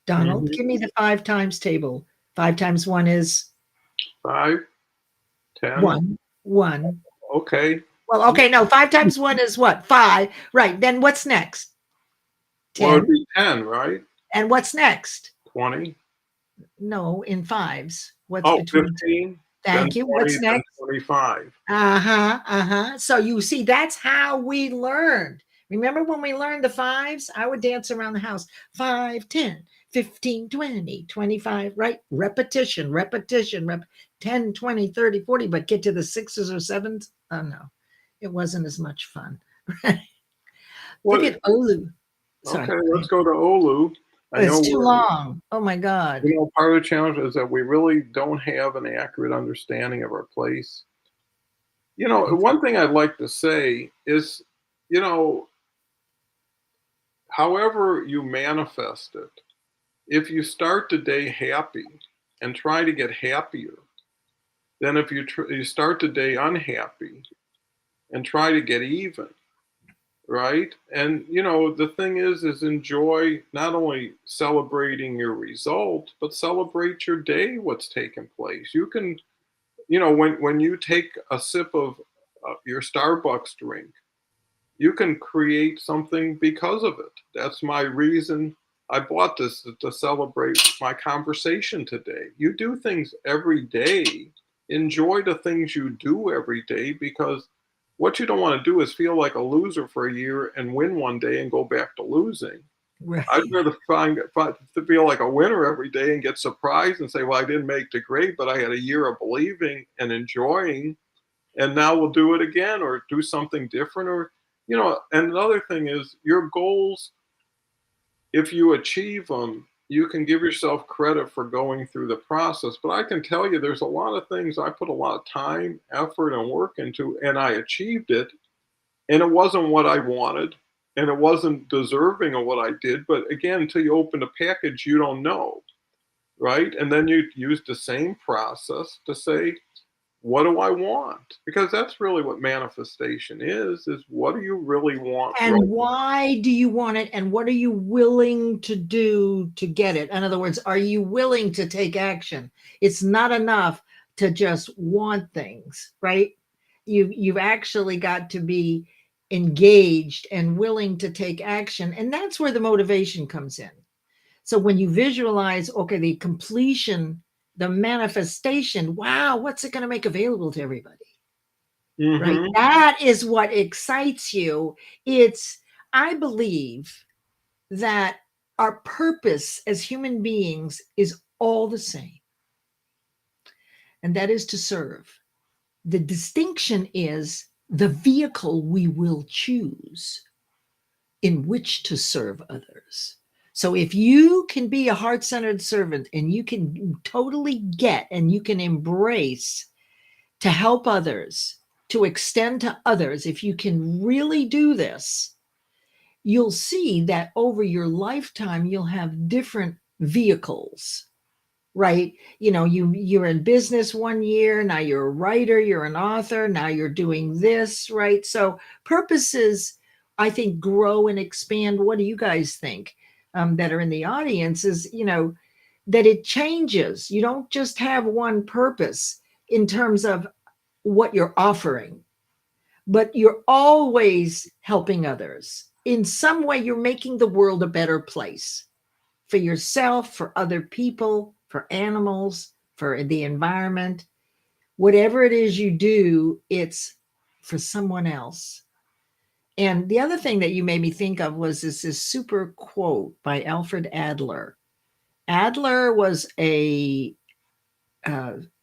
Donald,
Hmm.
give me the 5 times table. 5 times 1 is
5, 10.
1. 1.
Okay.
Well, okay, no, 5 times 1 is what? 5. Right. Then what's next?
Well, it'd
10.
be 10, right?
And what's next?
20.
No, in fives. What's
Oh,
between?
15, then
Thank you.
20,
What's
then
next?
25.
Uh-huh, uh-huh. So you see, that's how we learned. Remember when we learned the fives? I would dance around the house. 5, 10, 15, 20, 25, right? Repetition, repetition, 10, 20, 30, 40, but get to the sixes or sevens. Oh no, it wasn't as much fun. Look
What?
at Olu.
Okay,
Sorry,
let's go to Olu. I know
it's too
we're,
long. Oh my God.
part of the challenge is that we really don't have an accurate understanding of our place. One thing I'd like to say is, you know, however you manifest it, if you start the day happy and try to get happier, then if you start the day unhappy and try to get even, right? And the thing is enjoy not only celebrating your result, but celebrate your day, what's taken place. You can, when you take a sip of your Starbucks drink, you can create something because of it. That's my reason I bought this to celebrate my conversation today. You do things every day. Enjoy the things you do every day, because what you don't want to do is feel like a loser for a year and win one day and go back to losing. I'd
Right.
rather find to feel like a winner every day and get surprised and say, "Well, I didn't make the grade, but I had a year of believing and enjoying, and now we'll do it again or do something different." Or, and another thing is your goals, if you achieve them, you can give yourself credit for going through the process. But I can tell you, there's a lot of things I put a lot of time, effort, and work into, and I achieved it. And it wasn't what I wanted, and it wasn't deserving of what I did. But again, until you open the package, you don't know, right? And then you use the same process to say, what do I want? Because that's really what manifestation is what do you really want
And
right
why do you want it? And what are you willing to do to get it? In other words, are you willing to take action? It's not enough to just want things, right? You've actually got to be engaged and willing to take action. And that's where the motivation comes in. So when you visualize, okay, the completion, the manifestation, wow, what's it going to make available to everybody?
now?
Right? That is what excites you. It's, I believe that our purpose as human beings is all the same, and that is to serve. The distinction is the vehicle we will choose in which to serve others. So if you can be a heart centered servant and you can totally get and you can embrace to help others, to extend to others, if you can really do this, you'll see that over your lifetime, you'll have different vehicles, right? You're in business one year, now you're a writer, you're an author, now you're doing this, right? So purposes, I think, grow and expand. What do you guys think, that are in the audience? Is, that it changes. You don't just have one purpose in terms of what you're offering, but you're always helping others. In some way, you're making the world a better place for yourself, for other people, for animals, for the environment. Whatever it is you do, it's for someone else. And the other thing that you made me think of was this super quote by Alfred Adler. Adler was a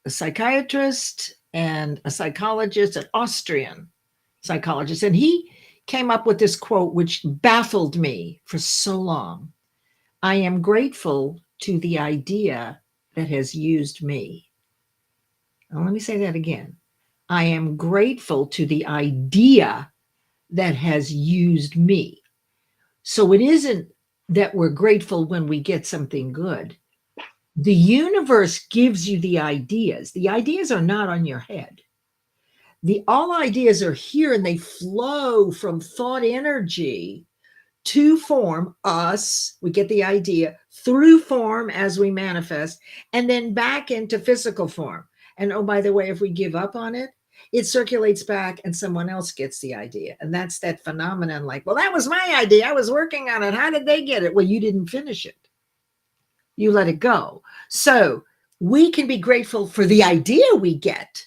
psychiatrist and a psychologist, an Austrian psychologist. And he came up with this quote, which baffled me for so long. I am grateful to the idea that has used me. Now, let me say that again. I am grateful to the idea that has used me. So it isn't that we're grateful when we get something good. The universe gives you the ideas. The ideas are not on your head. The all ideas are here and they flow from thought energy to form us. We get the idea through form as we manifest, and then back into physical form. And oh, by the way, if we give up on it, it circulates back and someone else gets the idea. And that's that phenomenon like, well, that was my idea. I was working on it. How did they get it? Well, you didn't finish it. You let it go. So we can be grateful for the idea we get,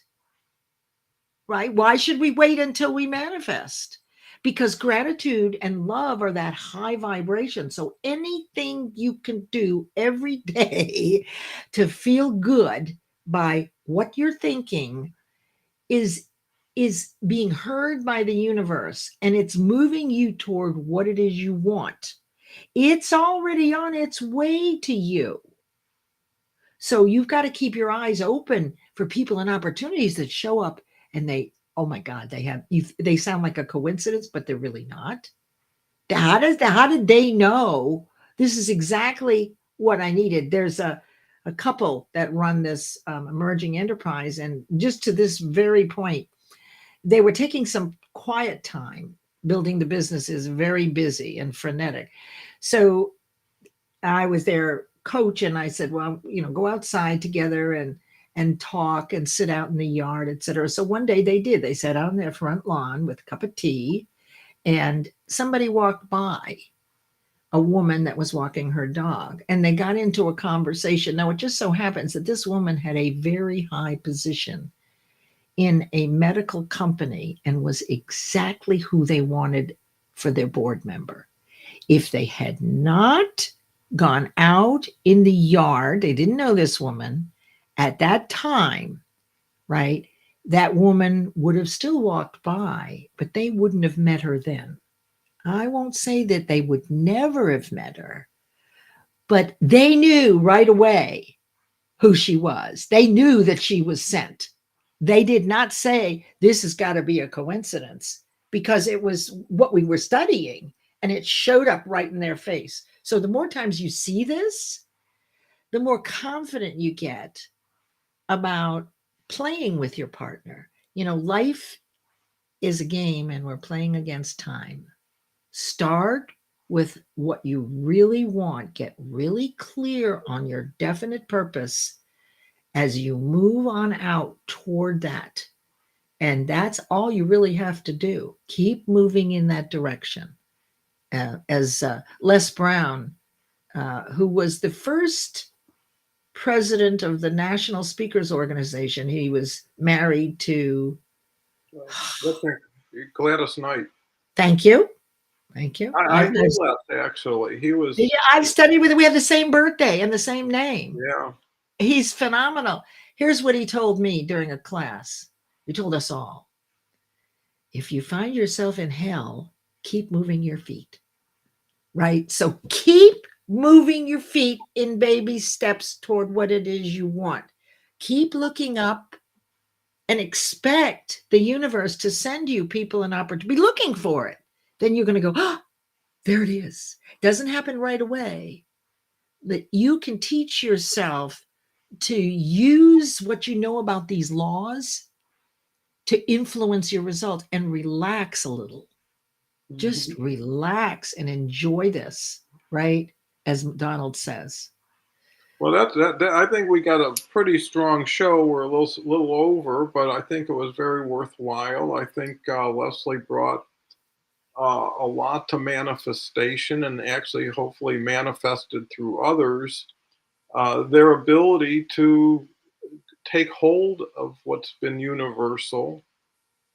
right? Why should we wait until we manifest? Because gratitude and love are that high vibration. So anything you can do every day to feel good by what you're thinking is being heard by the universe, and it's moving you toward what it is you want. It's already on its way to you. So you've got to keep your eyes open for people and opportunities that show up, and they, oh my God, they sound like a coincidence, but they're really not. How did they know this is exactly what I needed? There's a couple that run this emerging enterprise, and just to this very point, they were taking some quiet time. Building the business is very busy and frenetic. So I was their coach and I said, well, go outside together and talk and sit out in the yard, etc. So one day they did. They sat out on their front lawn with a cup of tea, and somebody walked by a woman that was walking her dog, and they got into a conversation. Now, it just so happens that this woman had a very high position in a medical company and was exactly who they wanted for their board member. If they had not gone out in the yard, they didn't know this woman at that time, right? That woman would have still walked by, but they wouldn't have met her then. I won't say that they would never have met her, but they knew right away who she was. They knew that she was sent. They did not say, this has got to be a coincidence, because it was what we were studying and it showed up right in their face. So the more times you see this, the more confident you get about playing with your partner. You know, life is a game and we're playing against time. Start with what you really want, get really clear on your definite purpose as you move on out toward that. And that's all you really have to do. Keep moving in that direction. As Les Brown, who was the first president of the National Speakers Organization, he was married to,
Gladys Knight.
thank you. Thank you.
I knew that actually. He was.
Yeah, I've studied with him. We have the same birthday and the same name.
Yeah.
He's phenomenal. Here's what he told me during a class. He told us all, if you find yourself in hell, keep moving your feet, right? So keep moving your feet in baby steps toward what it is you want. Keep looking up and expect the universe to send you people and opportunity. Be looking for it. Then you're going to go, oh, there it is. Doesn't happen right away. But you can teach yourself to use what you know about these laws to influence your result and relax a little. Just relax and enjoy this, right? As Donald says.
Well, that I think we got a pretty strong show. We're a little over, but I think it was very worthwhile. I think Leslie brought a lot to manifestation, and actually, hopefully, manifested through others their ability to take hold of what's been universal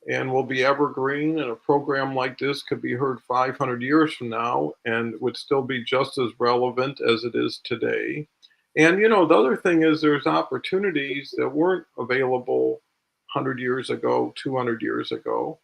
and will be evergreen. And a program like this could be heard 500 years from now and would still be just as relevant as it is today. And you know, the other thing is there's opportunities that weren't available 100 years ago, 200 years ago.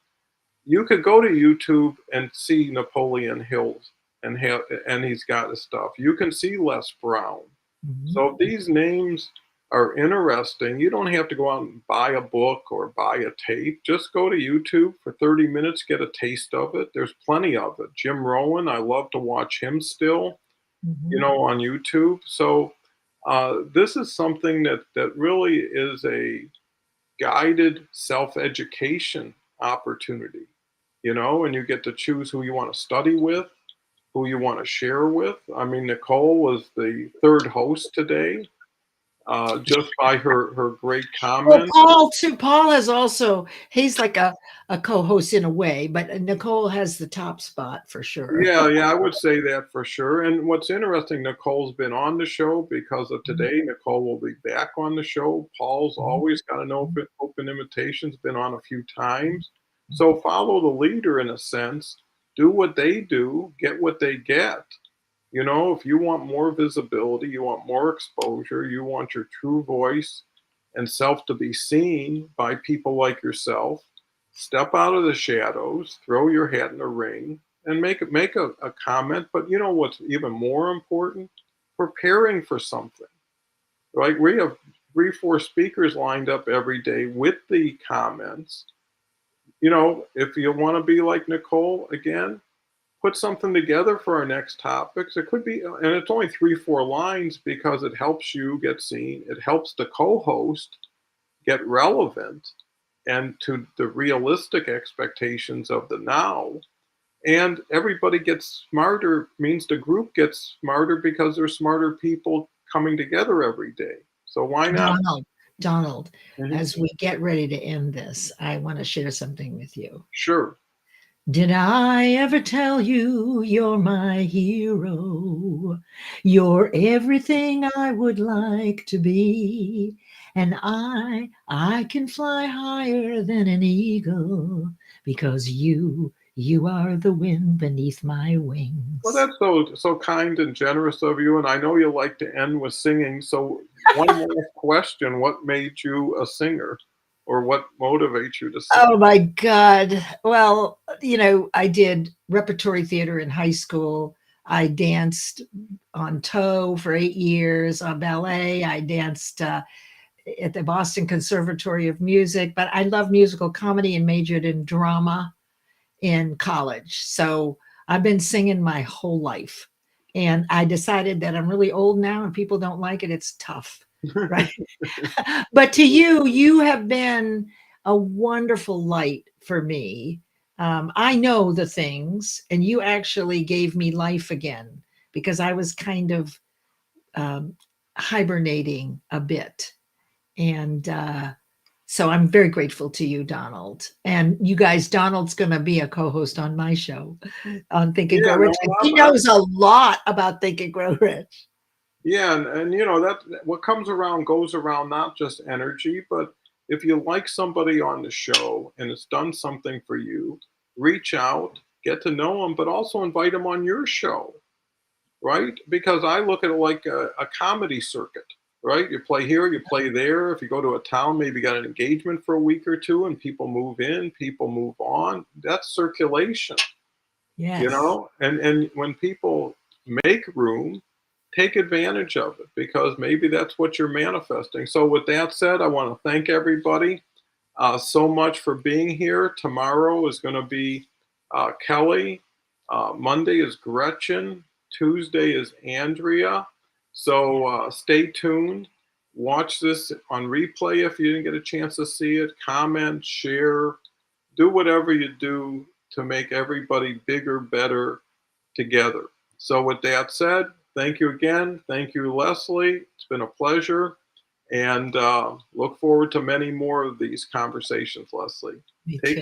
You could go to YouTube and see Napoleon Hill and he's got his stuff. You can see Les Brown.
Mhm.
So these names are interesting. You don't have to go out and buy a book or buy a tape. Just go to YouTube for 30 minutes, get a taste of it. There's plenty of it. Jim Rowan, I love to watch him still,
Mhm.
you know, on YouTube. So this is something that really is a guided self-education opportunity, you know, and you get to choose who you want to study with, who you want to share with. I mean, Nicole was the third host today, just by her great
Well,
comments.
Paul too. Paul has also, he's like a co-host in a way, but Nicole has the top spot for sure.
Yeah, I would say that for sure. And what's interesting, Nicole's been on the show because of today. Nicole will be back on the show. Paul's always got an open invitations, been on a few times. So follow the leader in a sense, do what they do, get what they get. You know, if you want more visibility, you want more exposure, you want your true voice and self to be seen by people like yourself, step out of the shadows, throw your hat in the ring, and make a comment. But you know what's even more important? Preparing for something. Right? We have 3, 4 speakers lined up every day with the comments. You know, if you want to be like Nicole again, put something together for our next topics. It could be, and it's only 3, 4 lines because it helps you get seen. It helps the co-host get relevant and to the realistic expectations of the now. And everybody gets smarter, means the group gets smarter because there's smarter people coming together every day. So why not?
Donald,
Mhm.
as we get ready to end this, I want to share something with you.
Sure.
Did I ever tell you you're my hero? You're everything I would like to be. And I can fly higher than an eagle because you are the wind beneath my
Well,
wings.
that's so kind and generous of you, and I know you like to end with singing. So, one last question: what made you a singer, or what motivates you to sing?
Oh my God. Well, I did repertory theater in high school. I danced on toe for 8 years, on ballet. I danced at the Boston Conservatory of Music, but I love musical comedy and majored in drama in college. So I've been singing my whole life. And I decided that I'm really old now and people don't like it. It's tough, right? But to you, you have been a wonderful light for me. I know the things, and you actually gave me life again because I was kind of um, hibernating a bit. And so I'm very grateful to you, Donald. And you guys, Donald's going to be a co host on my show on Think and
Yeah,
Grow
no,
Rich. He knows a lot about Think and Grow Rich.
yeah, and you know that what comes around goes around, not just energy, but if you like somebody on the show and it's done something for you, reach out, get to know them, but also invite them on your show, right? Because I look at it like a comedy circuit, right? You play here, you play there. If you go to a town, maybe you got an engagement for a week or two, and people move in, people move on. That's circulation,
Yes.
and when people make room, take advantage of it because maybe that's what you're manifesting. So with that said, I want to thank everybody so much for being here. Tomorrow is going to be Kelly. Monday is Gretchen. Tuesday is Andrea. So stay tuned. Watch this on replay if you didn't get a chance to see it. Comment, share, do whatever you do to make everybody bigger, better together. So, with that said, thank you again. Thank you, Leslie. It's been a pleasure. And look forward to many more of these conversations, Leslie.
Me
Take
too.